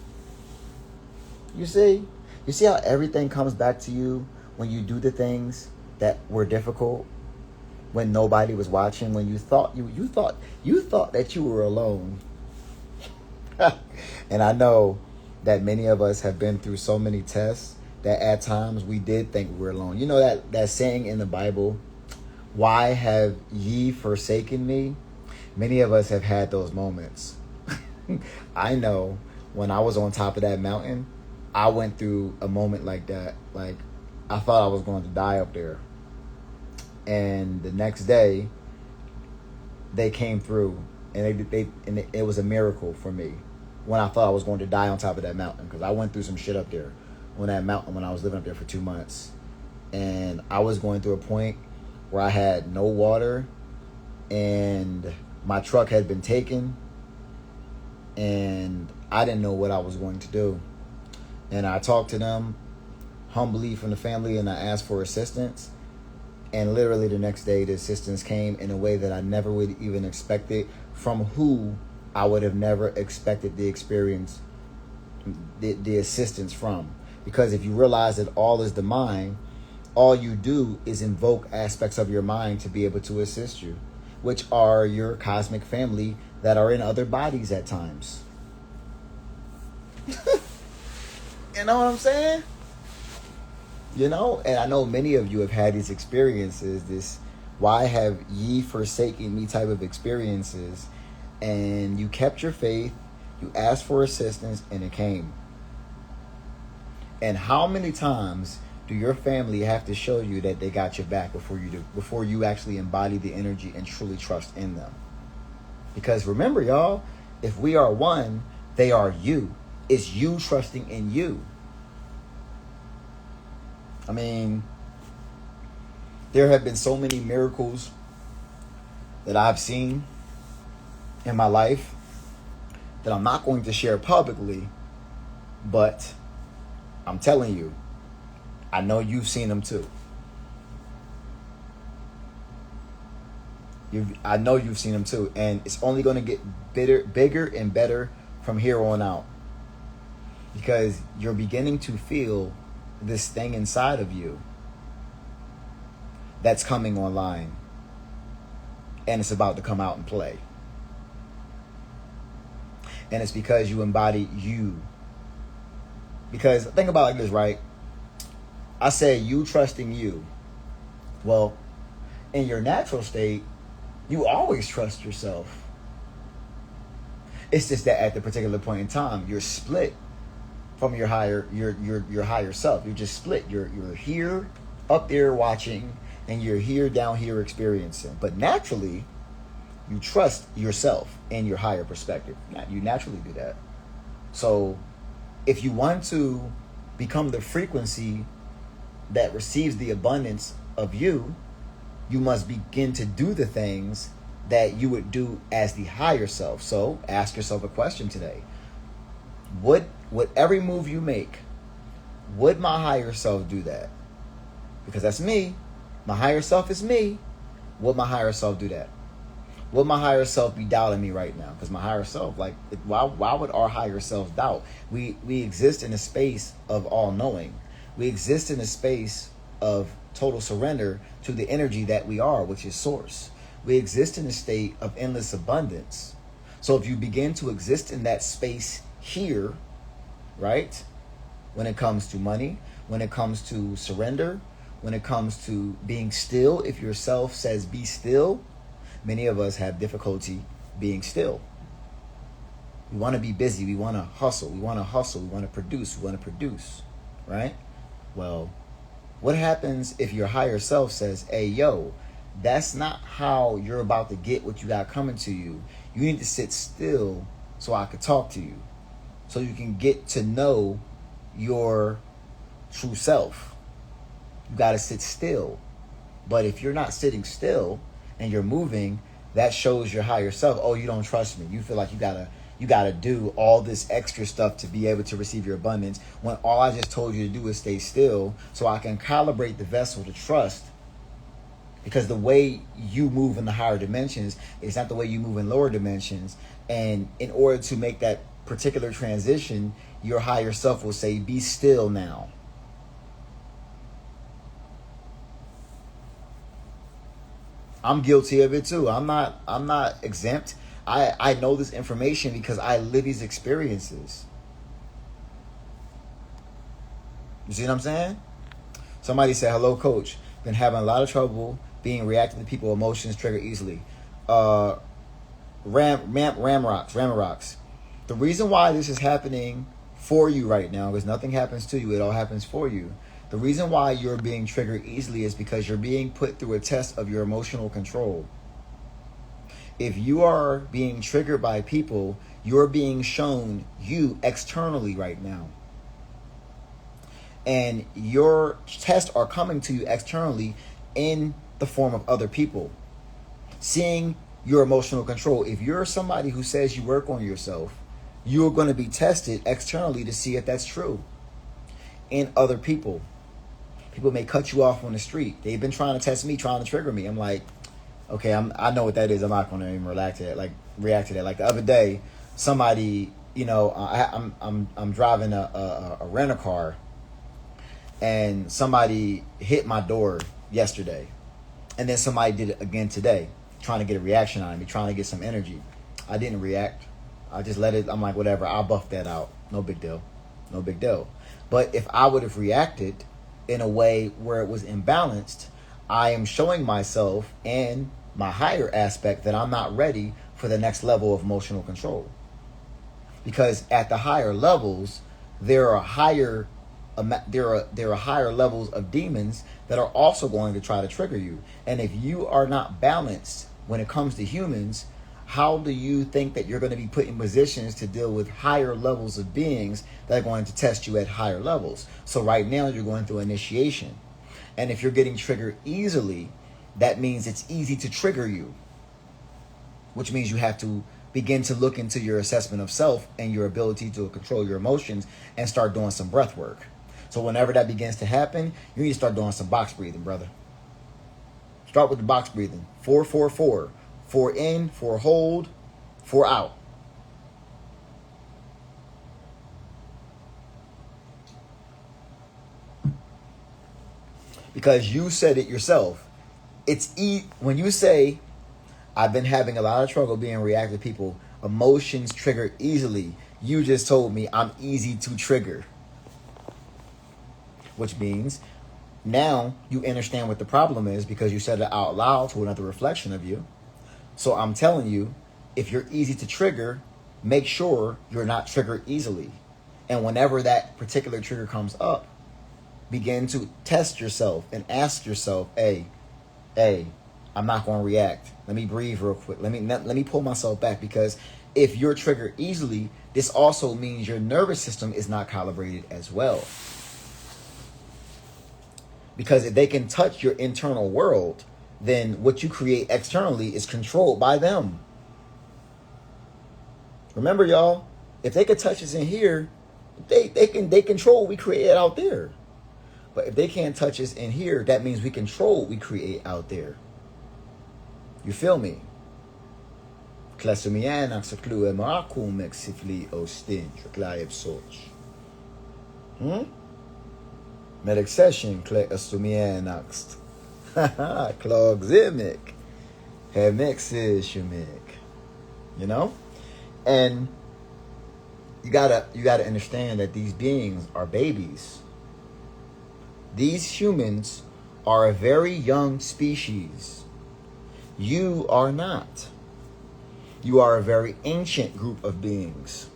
You see how everything comes back to you when you do the things that were difficult, when nobody was watching, when you thought that you were alone. And I know that many of us have been through so many tests that at times we did think we were alone. You know that saying in the Bible, why have ye forsaken me? Many of us have had those moments. I know when I was on top of that mountain, I went through a moment like that. Like, I thought I was going to die up there. And the next day, they came through, and it was a miracle for me when I thought I was going to die on top of that mountain, because I went through some shit up there on that mountain when I was living up there for 2 months. And I was going through a point where I had no water, and my truck had been taken, and I didn't know what I was going to do. And I talked to them humbly from the family, and I asked for assistance. And literally the next day, the assistance came in a way that I never would even expect it, from who I would have never expected the assistance from. Because if you realize that all is the mind, all you do is invoke aspects of your mind to be able to assist you, which are your cosmic family that are in other bodies at times. You know what I'm saying? You know, and I know many of you have had these experiences, this why have ye forsaken me type of experiences, and you kept your faith, you asked for assistance, and it came. And how many times do your family have to show you that they got your back before you actually embody the energy and truly trust in them? Because remember, y'all, if we are one, they are you. It's you trusting in you. I mean, there have been so many miracles that I've seen in my life that I'm not going to share publicly, but I'm telling you, I know you've seen them too. I know you've seen them too, and it's only going to get bigger and better from here on out, because you're beginning to feel this thing inside of you that's coming online, and it's about to come out and play. And it's because you embody you. Because think about it like this, right? I say you trusting you. Well, in your natural state, you always trust yourself. It's just that at the particular point in time, you're split from your higher self. You're just split. You're here, up there watching, and you're here, down here experiencing. But naturally, you trust yourself and your higher perspective. You naturally do that. So if you want to become the frequency that receives the abundance of you, you must begin to do the things that you would do as the higher self. So ask yourself a question today. Would every move you make, would my higher self do that? Because that's me. My higher self is me. Would my higher self do that? Would my higher self be doubting me right now? Because my higher self, why would our higher self doubt? We exist in a space of all knowing. We exist in a space of total surrender to the energy that we are, which is source. We exist in a state of endless abundance. So if you begin to exist in that space here, right? When it comes to money, when it comes to surrender, when it comes to being still, if your self says be still, many of us have difficulty being still. We want to be busy. We want to hustle. We want to produce, right? Well, what happens if your higher self says, hey, yo, that's not how you're about to get what you got coming to you. You need to sit still so I could talk to you, so you can get to know your true self. You got to sit still. But if you're not sitting still and you're moving, that shows your higher self. Oh, you don't trust me. You feel like you gotta do all this extra stuff to be able to receive your abundance, when all I just told you to do is stay still so I can calibrate the vessel to trust. Because the way you move in the higher dimensions is not the way you move in lower dimensions. And in order to make that particular transition, your higher self will say, be still now. I'm guilty of it too. I'm not exempt. I know this information because I live these experiences. You see what I'm saying? Somebody said, hello, coach. Been having a lot of trouble being reactive to people. Emotions trigger easily. Ramrocks. The reason why this is happening for you right now, because nothing happens to you, it all happens for you. The reason why you're being triggered easily is because you're being put through a test of your emotional control. If you are being triggered by people, you're being shown you externally right now. And your tests are coming to you externally in the form of other people. Seeing your emotional control. If you're somebody who says you work on yourself, you're going to be tested externally to see if that's true in other people. People may cut you off on the street. They've been trying to test me, trying to trigger me. I'm like, okay, I know what that is. I'm not going to even react to that. Like the other day, somebody, I'm driving a rent-a-car, and somebody hit my door yesterday, and then somebody did it again today, trying to get a reaction out of me, trying to get some energy. I didn't react. I just let it. I'm like, whatever. I'll buff that out. No big deal. No big deal. But if I would have reacted in a way where it was imbalanced, I am showing myself and my higher aspect that I'm not ready for the next level of emotional control. Because at the higher levels, there are higher levels of demons that are also going to try to trigger you. And if you are not balanced when it comes to humans, how do you think that you're going to be put in positions to deal with higher levels of beings that are going to test you at higher levels? So right now you're going through initiation. And if you're getting triggered easily, that means it's easy to trigger you, which means you have to begin to look into your assessment of self and your ability to control your emotions and start doing some breath work. So whenever that begins to happen, you need to start doing some box breathing, brother. Start with the box breathing. 4-4-4. 4 in, 4 hold, 4 out. Because you said it yourself. When you say, I've been having a lot of trouble being reactive to people, emotions trigger easily. You just told me I'm easy to trigger. Which means now you understand what the problem is because you said it out loud to another reflection of you. So I'm telling you, if you're easy to trigger, make sure you're not triggered easily. And whenever that particular trigger comes up, begin to test yourself and ask yourself, hey, I'm not going to react. Let me breathe real quick. Let me pull myself back, because if you're triggered easily, this also means your nervous system is not calibrated as well. Because if they can touch your internal world, then what you create externally is controlled by them. Remember, y'all, if they could touch us in here, they control what we create out there. But if they can't touch us in here, that means we control what we create out there. You feel me? Medic session, Klog Zimic, you know? And you gotta understand that these beings are babies. These humans are a very young species. You are not. You are a very ancient group of beings.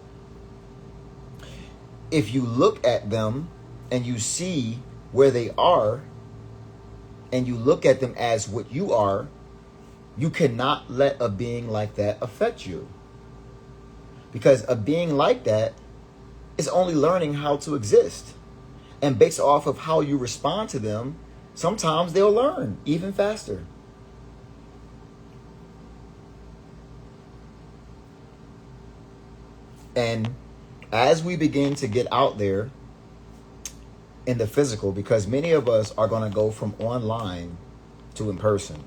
If you look at them and you see where they are, and you look at them as what you are, you cannot let a being like that affect you. Because a being like that It's only learning how to exist. And based off of how you respond to them, sometimes they'll learn even faster. And as we begin to get out there in the physical, because many of us are going to go from online to in person,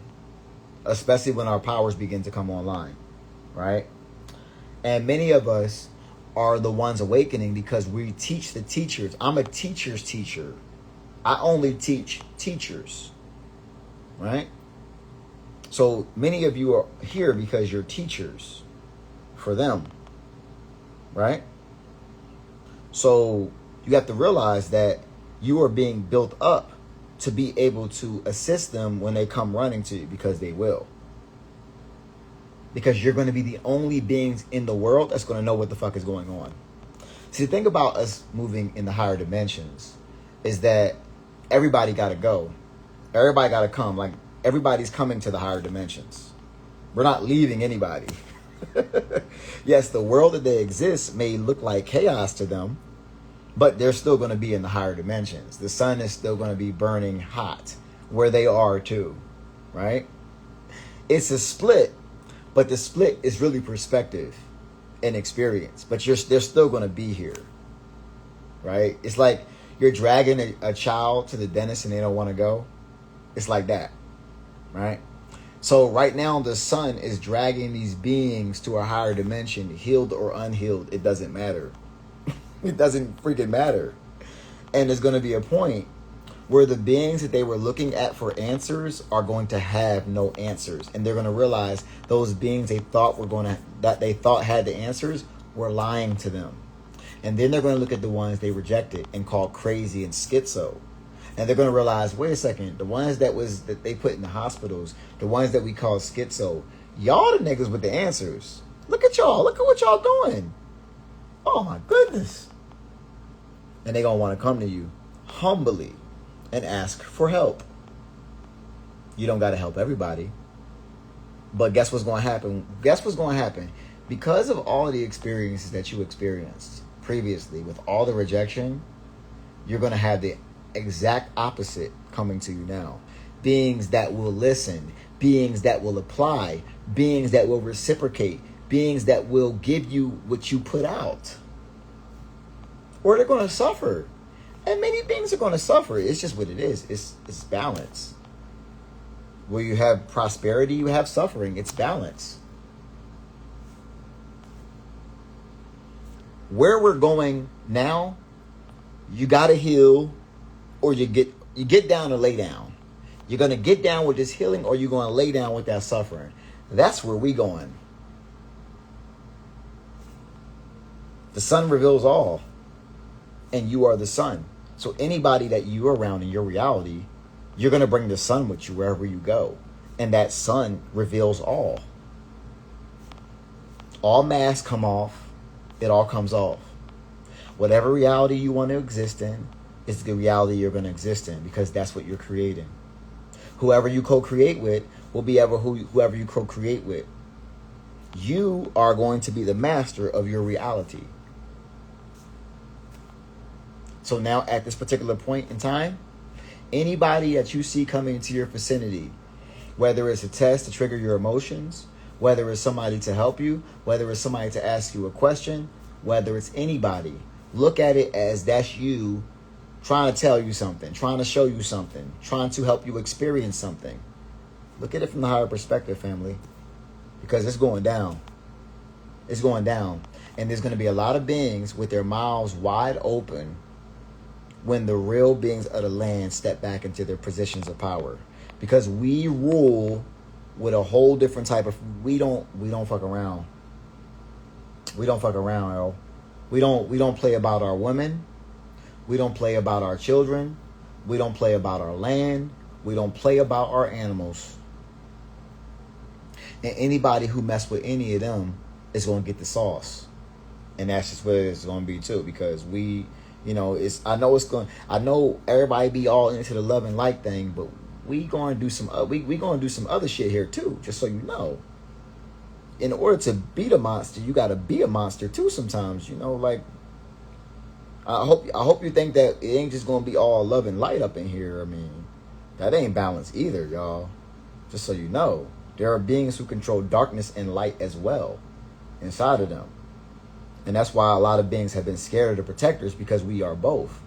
especially when our powers begin to come online, right? And many of us are the ones awakening because we teach the teachers. I'm a teacher's teacher. I only teach teachers, right? So many of you are here because you're teachers for them, right? So you have to realize that you are being built up to be able to assist them when they come running to you, because they will. Because you're going to be the only beings in the world that's going to know what the fuck is going on. See, the thing about us moving in the higher dimensions is that everybody got to go. Everybody got to come. Like, everybody's coming to the higher dimensions. We're not leaving anybody. Yes, the world that they exist may look like chaos to them, but they're still going to be in the higher dimensions. The sun is still going to be burning hot where they are too, right? It's a split, but the split is really perspective and experience. But they're still going to be here, right? It's like you're dragging a child to the dentist and they don't want to go. It's like that, right? So right now the sun is dragging these beings to a higher dimension, healed or unhealed. It doesn't matter. It doesn't freaking matter. And there's going to be a point where the beings that they were looking at for answers are going to have no answers. And they're going to realize those beings they thought had the answers were lying to them. And then they're going to look at the ones they rejected and called crazy and schizo. And they're going to realize, wait a second, the ones that they put in the hospitals, the ones that we call schizo, y'all the niggas with the answers. Look at y'all. Look at what y'all doing. Oh my goodness. And they're going to want to come to you humbly and ask for help. You don't got to help everybody. But guess what's going to happen? Guess what's going to happen? Because of all the experiences that you experienced previously with all the rejection, you're going to have the exact opposite coming to you now. Beings that will listen, beings that will apply, beings that will reciprocate, beings that will give you what you put out. Or they're going to suffer. And many beings are going to suffer. It's just what it is. It's balance. Where you have prosperity, you have suffering. It's balance. Where we're going now, you got to heal, or you get down and lay down. You're going to get down with this healing, or you're going to lay down with that suffering. That's where we going. The sun reveals all, and you are the sun. So anybody that you're around in your reality, you're going to bring the sun with you wherever you go. And that sun reveals all. All masks come off. It all comes off. Whatever reality you want to exist in is the reality you're going to exist in, because that's what you're creating. Whoever you co-create with will be whoever you co-create with. You are going to be the master of your reality. So now at this particular point in time, anybody that you see coming into your vicinity, whether it's a test to trigger your emotions, whether it's somebody to help you, whether it's somebody to ask you a question, whether it's anybody, look at it as that's you trying to tell you something, trying to show you something, trying to help you experience something. Look at it from the higher perspective, family, because it's going down. It's going down. And there's going to be a lot of beings with their mouths wide open when the real beings of the land step back into their positions of power. Because we rule with a whole different type of... We don't fuck around. We don't fuck around, yo. We don't play about our women. We don't play about our children. We don't play about our land. We don't play about our animals. And anybody who mess with any of them is going to get the sauce. And that's just what it's going to be too. Because we... I know everybody be all into the love and light thing, but we going to do some other shit here too, just so you know. In order to beat a monster, you got to be a monster too sometimes, like I hope you think that it ain't just gonna be all love and light up in here. I mean, that ain't balanced either, y'all. Just so you know, there are beings who control darkness and light as well inside of them. And that's why a lot of beings have been scared of the protectors, because we are both.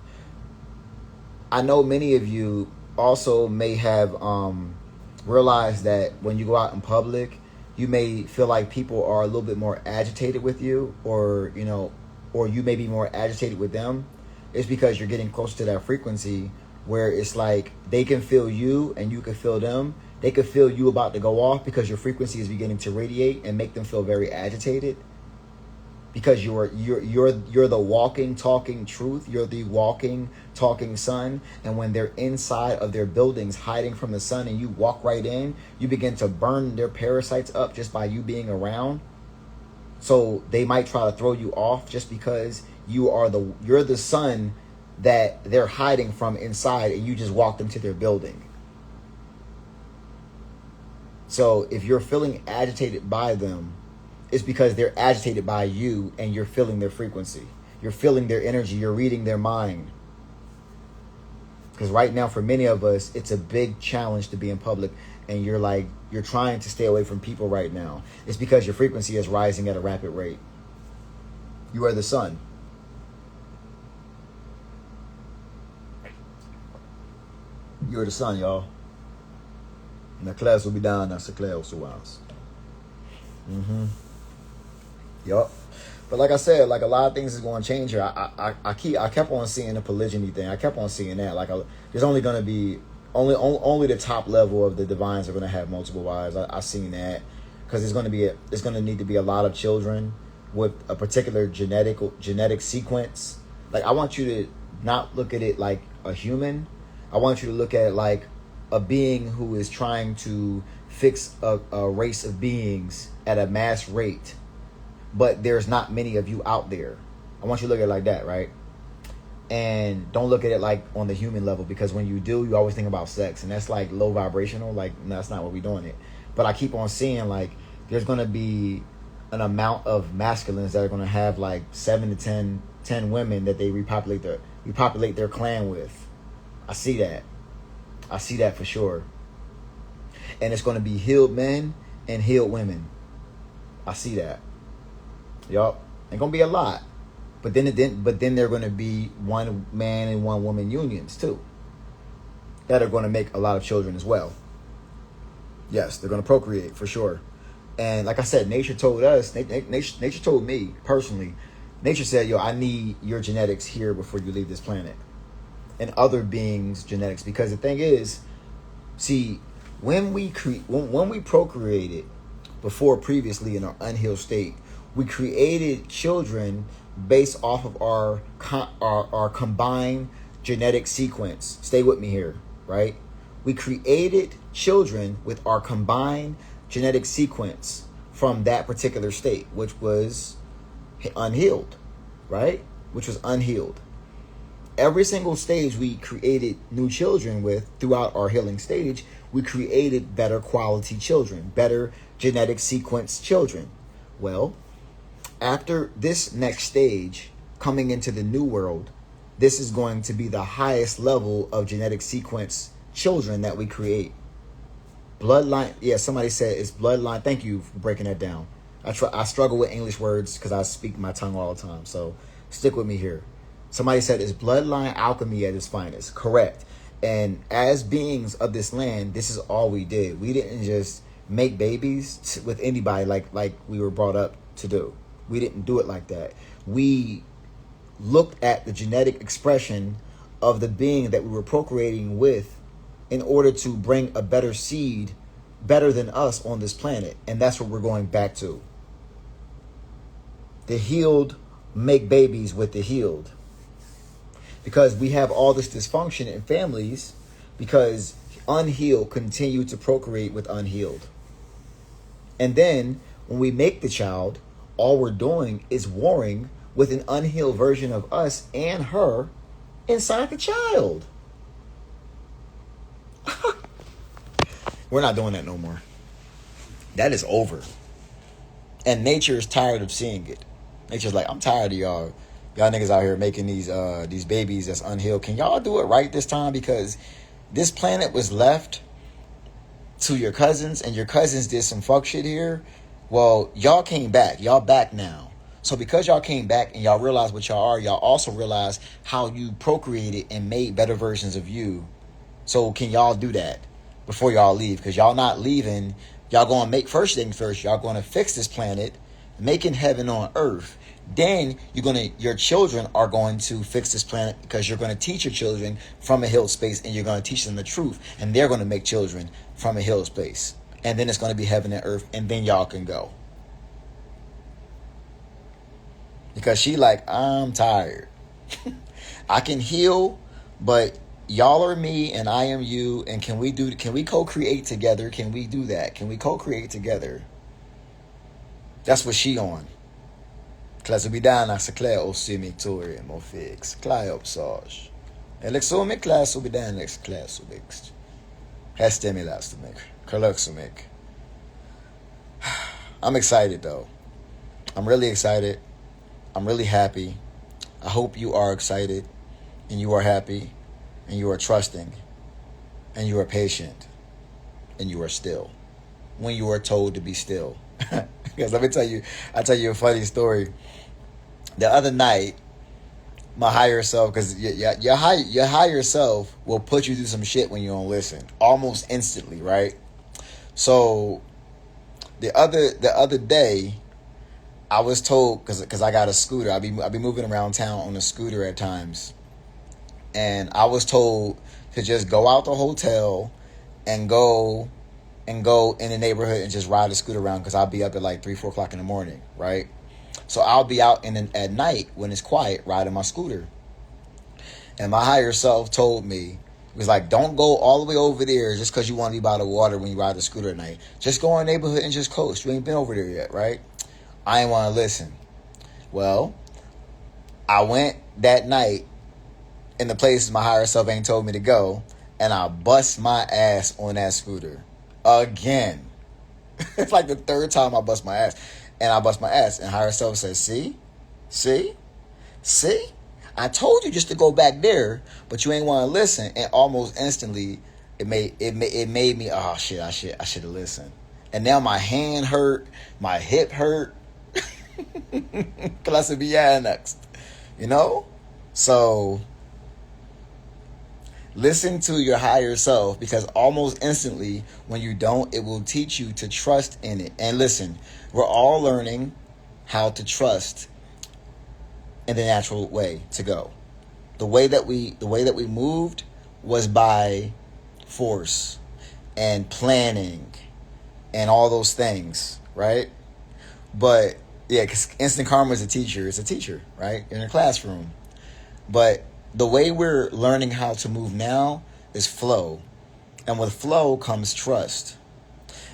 I know many of you also may have realized that when you go out in public, you may feel like people are a little bit more agitated with you, or or you may be more agitated with them. It's because you're getting closer to that frequency where it's like they can feel you and you can feel them. They could feel you about to go off because your frequency is beginning to radiate and make them feel very agitated. Because you're the walking, talking truth. You're the walking, talking sun. And when they're inside of their buildings, hiding from the sun, and you walk right in, you begin to burn their parasites up just by you being around. So they might try to throw you off just because you're the sun that they're hiding from inside, and you just walked into their building. So if you're feeling agitated by them, it's because they're agitated by you, and you're feeling their frequency. You're feeling their energy. You're reading their mind. Because right now, for many of us, it's a big challenge to be in public, and you're trying to stay away from people right now. It's because your frequency is rising at a rapid rate. You are the sun. You're the sun, y'all. Na class will be down. That's a class once. Yup. But like I said, like a lot of things is going to change here. I kept on seeing the polygyny thing. I kept on seeing that. There's only going to be only the top level of the divines are going to have multiple wives. I seen that because it's going to need to be a lot of children with a particular genetic sequence. Like, I want you to not look at it like a human. I want you to look at it like a being who is trying to fix a race of beings at a mass rate. But there's not many of you out there. I want you to look at it like that, right? And don't look at it like on the human level, because when you do, you always think about sex, and that's like low vibrational. Like, no, that's not what we're doing it. But I keep on seeing like there's going to be an amount of masculines that are going to have like 7 to 10 women that they repopulate their clan with. I see that for sure. And it's going to be healed men and healed women. I see that. Yup. Ain't gonna be a lot, but then they're gonna be one man and one woman unions too, that are gonna make a lot of children as well. Yes, they're gonna procreate for sure. And like I said, nature told us. Nature told me personally. Nature said, "Yo, I need your genetics here before you leave this planet, and other beings' genetics." Because the thing is, see, when we procreated before previously in our unhealed state, we created children based off of our combined genetic sequence. Stay with me here, right? We created children with our combined genetic sequence from that particular state, which was unhealed, right? Which was unhealed. Every single stage we created new children with throughout our healing stage, we created better quality children, better genetic sequence children. Well, after this next stage, coming into the new world, this is going to be the highest level of genetic sequence children that we create. Bloodline, yeah, somebody said it's bloodline. Thank you for breaking that down. I struggle with English words because I speak my tongue all the time, so stick with me here. Somebody said it's bloodline alchemy at its finest. Correct. And as beings of this land, this is all we did. We didn't just make babies with anybody like we were brought up to do. We didn't do it like that. We looked at the genetic expression of the being that we were procreating with in order to bring a better seed, better than us on this planet. And that's what we're going back to. The healed make babies with the healed. Because we have all this dysfunction in families because unhealed continue to procreate with unhealed. And then when we make the child, all we're doing is warring with an unhealed version of us and her inside the child. We're not doing that no more. That is over. And nature is tired of seeing it. Nature's like, I'm tired of y'all Y'all niggas out here making these babies that's unhealed. Can y'all do it right this time? Because this planet was left to your cousins, and your cousins did some fuck shit here. Well, y'all came back. Y'all back now. So because y'all came back and y'all realize what y'all are, y'all also realize how you procreated and made better versions of you. So can y'all do that before y'all leave? Because y'all not leaving. Y'all going to make, first things first, y'all going to fix this planet, making heaven on earth. Then your children are going to fix this planet, because you're going to teach your children from a healed space, and you're going to teach them the truth, and they're going to make children from a healed space. And then it's going to be heaven and earth, and then y'all can go. Because she like, I'm tired. I can heal, but y'all are me and I am you, and can we co-create together? Can we do that? Can we co-create together? That's what she on. Klasubidana sa klä och simiktorium och fix. Klä upp sage. Eller så med klä subidana ex klä subixt. Hestemilastomik. Kerluxumic. I'm excited though. I'm really excited. I'm really happy. I hope you are excited and you are happy and you are trusting and you are patient and you are still when you are told to be still. Because let me tell you a funny story. The other night, my higher self, because your higher self will put you through some shit when you don't listen, almost instantly, right? So the other day, I was told, because I got a scooter, I be moving around town on a scooter at times, and I was told to just go out the hotel and go in the neighborhood and just ride a scooter around, because I'll be up at like 3-4 o'clock in the morning, right? So I'll be out at night when it's quiet riding my scooter. And my higher self told me, it was like, don't go all the way over there just because you want to be by the water when you ride the scooter at night. Just go in the neighborhood and just coast. You ain't been over there yet, right? I ain't want to listen. Well, I went that night in the places my higher self ain't told me to go, and I bust my ass on that scooter again. It's like the third time I bust my ass. And I bust my ass. And higher self says, see? I told you just to go back there, but you ain't want to listen. And almost instantly, it made me, oh shit, I should have listened. And now my hand hurt, my hip hurt. Class be next. You know? So listen to your higher self, because almost instantly when you don't, it will teach you to trust in it. And listen, we're all learning how to trust in the natural way to go. The way that we moved was by force and planning and all those things, right? But yeah, because instant karma is a teacher. It's a teacher, right? In a classroom. But the way we're learning how to move now is flow. And with flow comes trust.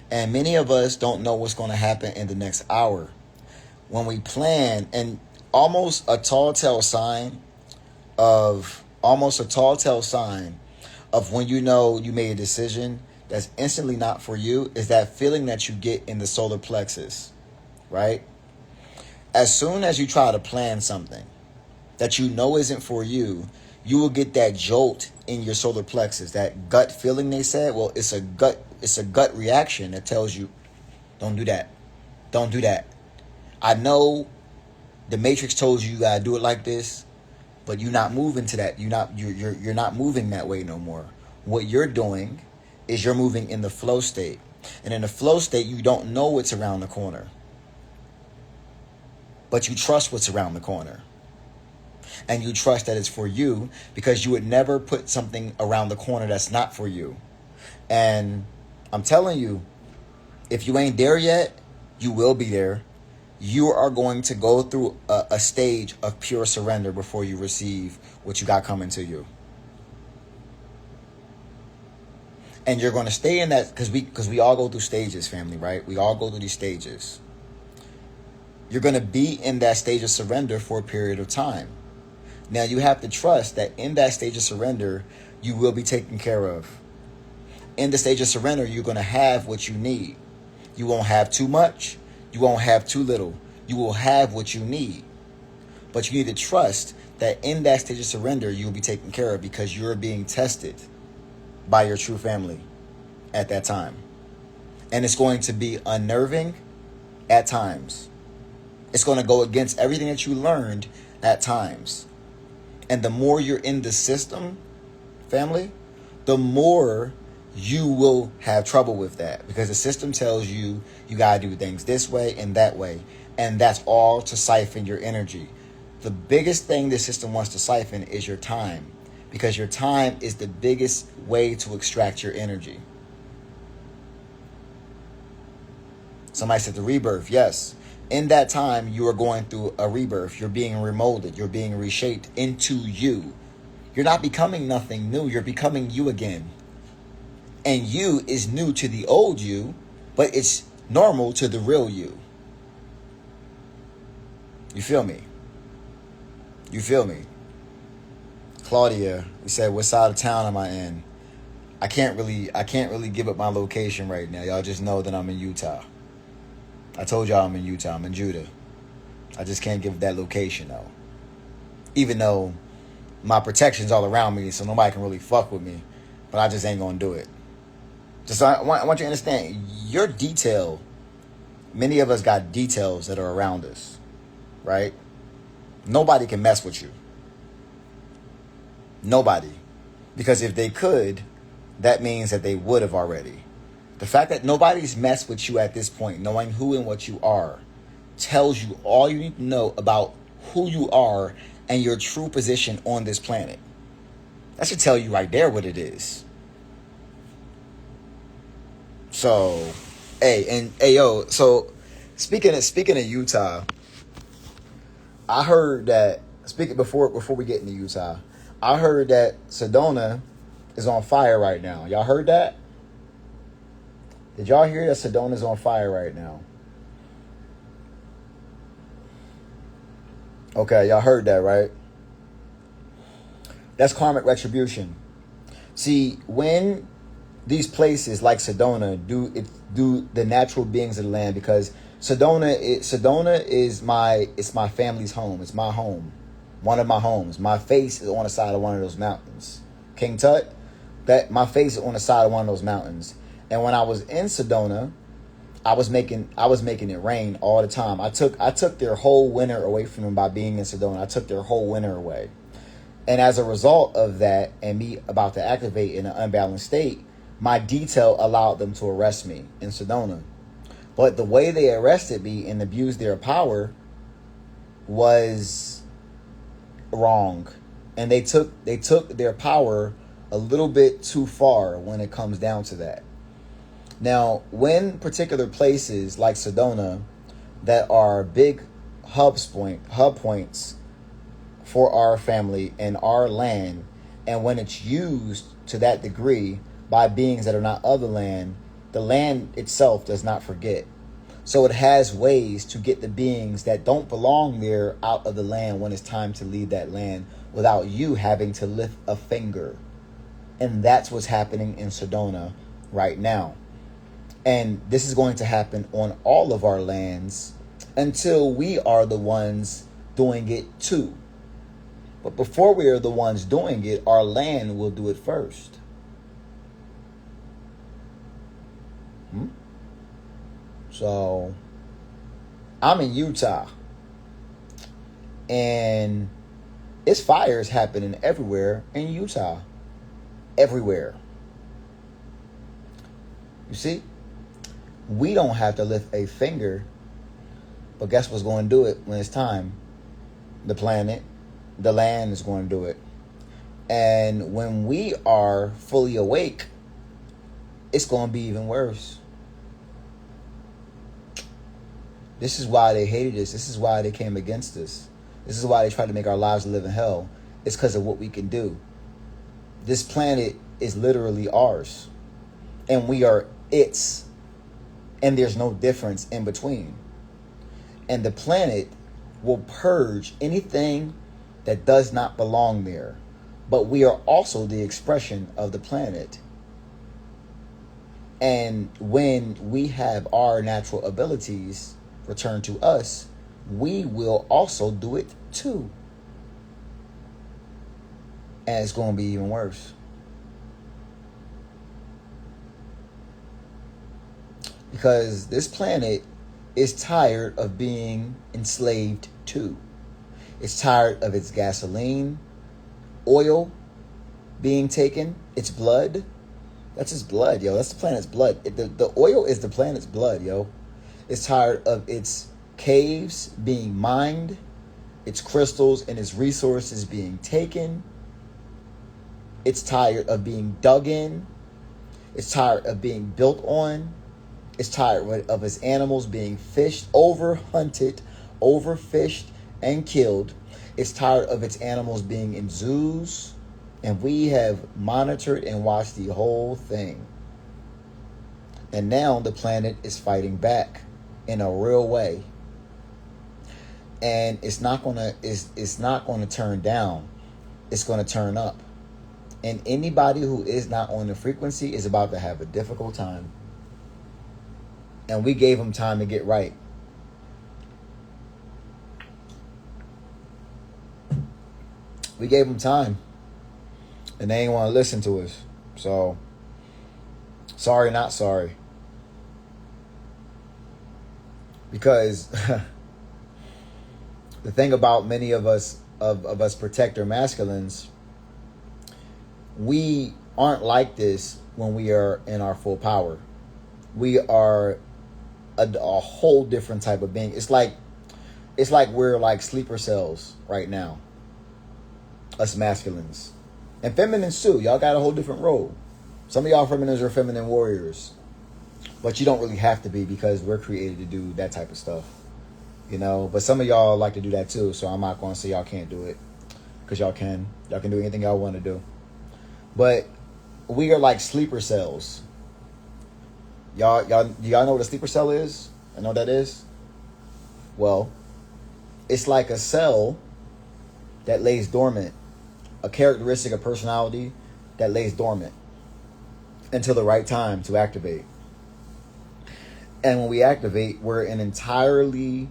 And many of us don't know what's going to happen in the next hour. When we plan, and almost a tall tale sign of when you know you made a decision that's instantly not for you, is that feeling that you get in the solar plexus, right? As soon as you try to plan something that you know isn't for you, you will get that jolt in your solar plexus, that gut feeling they said. Well, it's a gut reaction that tells you, don't do that. Don't do that. I know the Matrix told you gotta do it like this, but you're not moving to that. You're not moving that way no more. What you're doing is you're moving in the flow state. And in the flow state, you don't know what's around the corner, but you trust what's around the corner. And you trust that it's for you, because you would never put something around the corner that's not for you. And I'm telling you, if you ain't there yet, you will be there. You are going to go through a stage of pure surrender before you receive what you got coming to you. And you're going to stay in that, because we all go through stages, family, right? We all go through these stages. You're going to be in that stage of surrender for a period of time. Now, you have to trust that in that stage of surrender, you will be taken care of. In the stage of surrender, you're going to have what you need. You won't have too much. You won't have too little. You will have what you need. But you need to trust that in that stage of surrender, you'll be taken care of because you're being tested by your true family at that time. And it's going to be unnerving at times. It's going to go against everything that you learned at times. And the more you're in the system, family, the more you will have trouble with that, because the system tells you you got to do things this way and that way. And that's all to siphon your energy. The biggest thing the system wants to siphon is your time, because your time is the biggest way to extract your energy. Somebody said the rebirth. Yes. In that time, you are going through a rebirth. You're being remolded. You're being reshaped into you. You're not becoming nothing new. You're becoming you again. And you is new to the old you, but it's normal to the real you. You feel me? You feel me? Claudia, we said, what side of town am I in? I can't really give up my location right now. Y'all just know that I'm in Utah. I told y'all I'm in Utah. I'm in Judah. I just can't give that location though. Even though my protection's all around me, so nobody can really fuck with me. But I just ain't gonna do it. Just I want you to understand, your detail, many of us got details that are around us, right? Nobody can mess with you. Nobody. Because if they could, that means that they would have already. The fact that nobody's messed with you at this point, knowing who and what you are, tells you all you need to know about who you are and your true position on this planet. That should tell you right there what it is. So, so speaking of Utah, I heard that before we get into Utah, I heard that Sedona is on fire right now. Y'all heard that? Did y'all hear that Sedona is on fire right now? Okay, y'all heard that, right? That's karmic retribution. See, when these places like Sedona do the natural beings of the land, because Sedona is my family's home. It's my home. One of my homes. My face is on the side of one of those mountains. King Tut, that my face is on the side of one of those mountains. And when I was in Sedona, I was making it rain all the time. I took their whole winter away from them by being in Sedona. I took their whole winter away. And as a result of that, and me about to activate in an unbalanced state, my detail allowed them to arrest me in Sedona. But the way they arrested me and abused their power was wrong. And they took their power a little bit too far when it comes down to that. Now, when particular places like Sedona that are big hub points for our family and our land, and when it's used to that degree by beings that are not of the land itself does not forget. So it has ways to get the beings that don't belong there out of the land when it's time to leave that land without you having to lift a finger. And that's what's happening in Sedona right now. And this is going to happen on all of our lands until we are the ones doing it too. But before we are the ones doing it, our land will do it first. So, I'm in Utah. And it's fires happening everywhere in Utah. Everywhere. You see? We don't have to lift a finger, but guess what's going to do it when it's time? The planet, the land is going to do it. And when we are fully awake, it's going to be even worse. This is why they hated us. This is why they came against us. This is why they tried to make our lives live in hell. It's because of what we can do. This planet is literally ours. And we are its. And there's no difference in between. And the planet will purge anything that does not belong there. But we are also the expression of the planet. And when we have our natural abilities returned to us, we will also do it too. And it's going to be even worse. Because this planet is tired of being enslaved too. It's tired of its gasoline, oil being taken, its blood. That's its blood, yo. That's the planet's blood. The oil is the planet's blood, yo. It's tired of its caves being mined, its crystals and its resources being taken. It's tired of being dug in. It's tired of being built on. It's tired of its animals being fished, over-hunted, overfished, and killed. It's tired of its animals being in zoos. And we have monitored and watched the whole thing. And now the planet is fighting back in a real way. And it's not gonna turn down. It's gonna turn up. And anybody who is not on the frequency is about to have a difficult time. And we gave them time to get right. We gave them time. And they ain't want to listen to us. So, sorry, not sorry. Because the thing about many of us, of us protector masculines, we aren't like this when we are in our full power. We are a whole different type of being. It's like we're like sleeper cells right now. Us masculines. And feminines too. Y'all got a whole different role. Some of y'all feminines are feminine warriors. But you don't really have to be, because we're created to do that type of stuff. You know? But some of y'all like to do that too. So I'm not going to say y'all can't do it. Because y'all can. Y'all can do anything y'all want to do. But we are like sleeper cells. Y'all know what a sleeper cell is? I know what that is. Well, it's like a cell that lays dormant. A characteristic of personality that lays dormant until the right time to activate. And when we activate, we're an entirely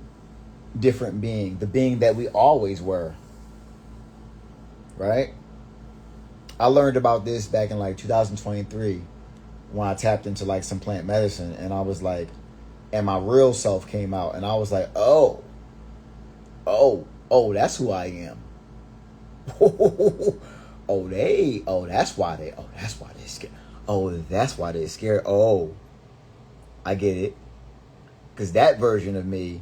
different being. The being that we always were. Right? I learned about this back in like 2023 when I tapped into like some plant medicine, and I was like, and my real self came out, and I was like, oh, that's who I am. That's why they're scared. That's why they're scared. Oh, I get it. Because that version of me,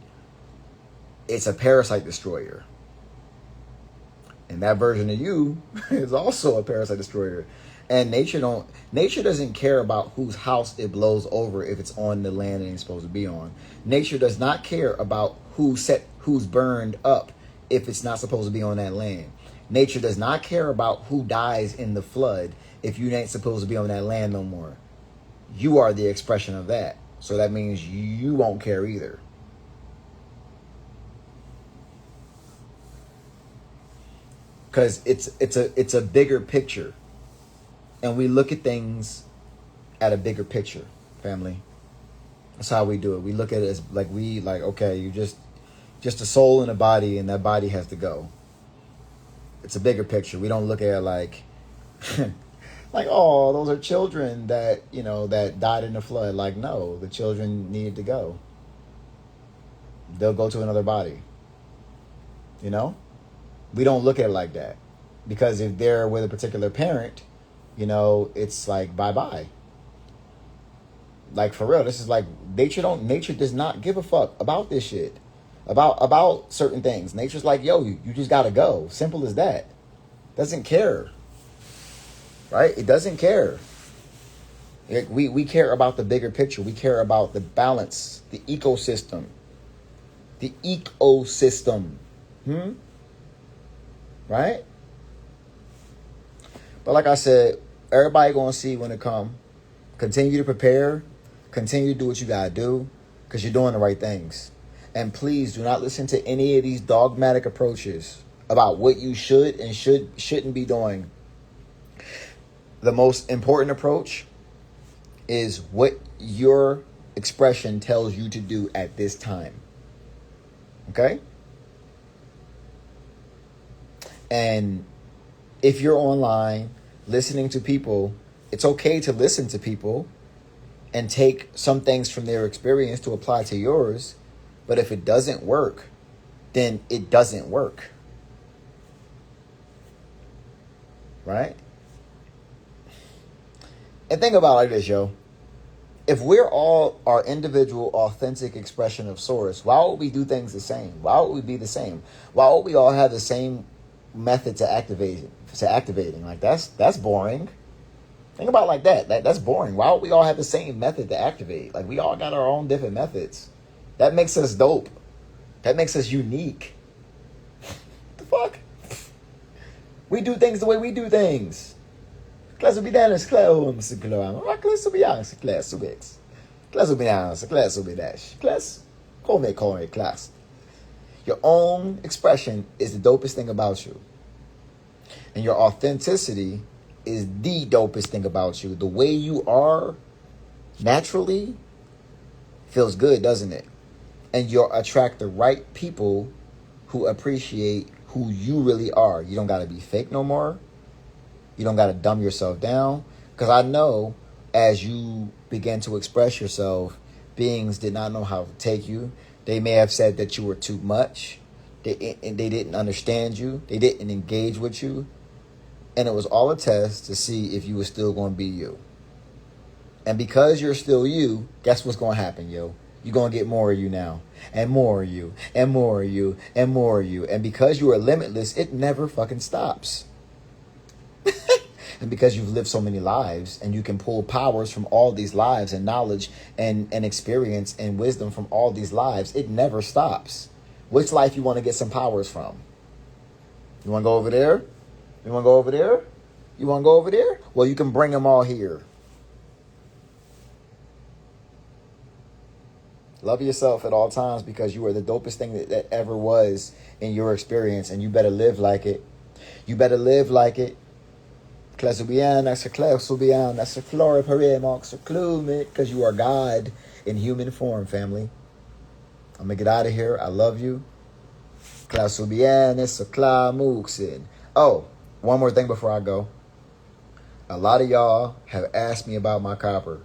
it's a parasite destroyer. And that version of you is also a parasite destroyer. And nature doesn't care about whose house it blows over if it's on the land it's supposed to be on. Nature does not care about who's burned up if it's not supposed to be on that land. Nature does not care about who dies in the flood if you ain't supposed to be on that land no more. You are the expression of that. So that means you won't care either. Because it's a bigger picture. And we look at things at a bigger picture, family. That's how we do it. We look at it as okay, you just a soul in a body, and that body has to go. It's a bigger picture. We don't look at it like oh, those are children that died in the flood. Like, no, the children needed to go. They'll go to another body. We don't look at it like that. Because if they're with a particular parent, it's like bye-bye. Like, for real, this is like nature does not give a fuck about this shit. About certain things. Nature's like, yo, you just gotta go. Simple as that. Doesn't care. Right? It doesn't care. We care about the bigger picture. We care about the balance, the ecosystem. The ecosystem. Right? But like I said, everybody gonna see when it come. Continue to prepare. Continue to do what you gotta do, because you're doing the right things. And please do not listen to any of these dogmatic approaches about what you should and shouldn't be doing. The most important approach is what your expression tells you to do at this time. Okay? And if you're online listening to people, it's okay to listen to people and take some things from their experience to apply to yours. But if it doesn't work, then it doesn't work. Right? And think about it like this, yo. If we're all our individual authentic expression of source, why would we do things the same? Why would we be the same? Why would we all have the same method to activating? Like that's boring. Think about it like that. That's boring. Why would we all have the same method to activate? Like we all got our own different methods. That makes us dope. That makes us unique. The fuck? We do things the way we do things. Classe obidanes, classe obidanes, classe ubix. Classe obidanes, classe obidash. Classe, come, class. Your own expression is the dopest thing about you. And your authenticity is the dopest thing about you. The way you are naturally feels good, doesn't it? And you'll attract the right people who appreciate who you really are. You don't got to be fake no more. You don't got to dumb yourself down. Because I know as you begin to express yourself, beings did not know how to take you. They may have said that you were too much. They didn't understand you. They didn't engage with you. And it was all a test to see if you were still going to be you. And because you're still you, guess what's going to happen, yo? You're going to get more of you now. And more of you. And more of you. And more of you. And because you are limitless, it never fucking stops. And because you've lived so many lives and you can pull powers from all these lives and knowledge and experience and wisdom from all these lives, it never stops. Which life you want to get some powers from? You want to go over there? You want to go over there? You want to go over there? Well, you can bring them all here. Love yourself at all times because you are the dopest thing that ever was in your experience, and you better live like it. You better live like it. Because you are God in human form, family. I'm going to get out of here. I love you. Oh, one more thing before I go. A lot of y'all have asked me about my copper.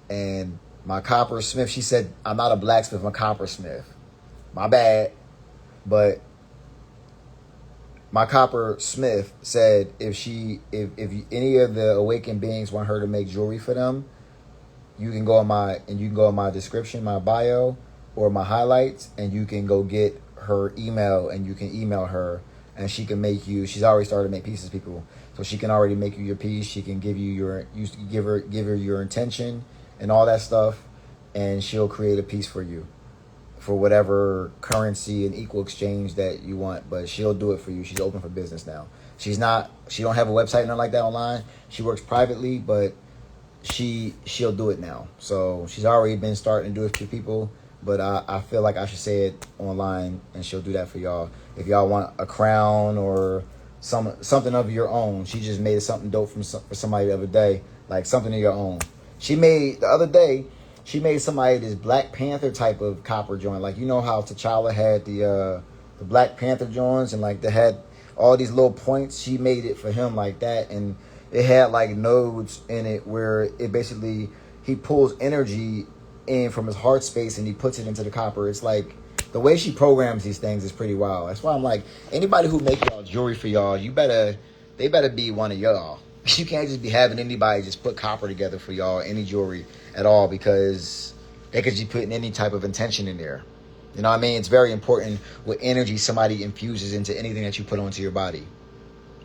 And my coppersmith, she said, I'm not a blacksmith, I'm a coppersmith. My bad. But my coppersmith said if any of the awakened beings want her to make jewelry for them, you can go on my description, my bio, or my highlights, and you can go get her email, and you can email her, and she can make you. She's already started to make pieces, people, so she can already make you your piece. She can give you give her your intention and all that stuff, and she'll create a piece for you for whatever currency and equal exchange that you want, but she'll do it for you. She's open for business now. She don't have a website or nothing like that online. She works privately, but she'll do it now. So she's already been starting to do it for people, but I feel like I should say it online, and she'll do that for y'all. If y'all want a crown or something of your own, she just made something dope for somebody the other day, like something of your own. The other day, she made somebody this Black Panther type of copper joint. Like, you know how T'Challa had the Black Panther joints, and like they had all these little points. She made it for him like that, and it had like nodes in it where it basically, he pulls energy in from his heart space and he puts it into the copper. It's like the way she programs these things is pretty wild. That's why I'm like, anybody who make y'all jewelry for y'all, they better be one of y'all. You can't just be having anybody just put copper together for y'all, any jewelry at all, because they could be putting any type of intention in there. You know what I mean? It's very important what energy somebody infuses into anything that you put onto your body.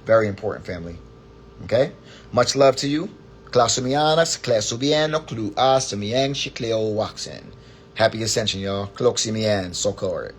Very important, family. Okay? Much love to you. Happy ascension, y'all. Cloximian, Sokorik.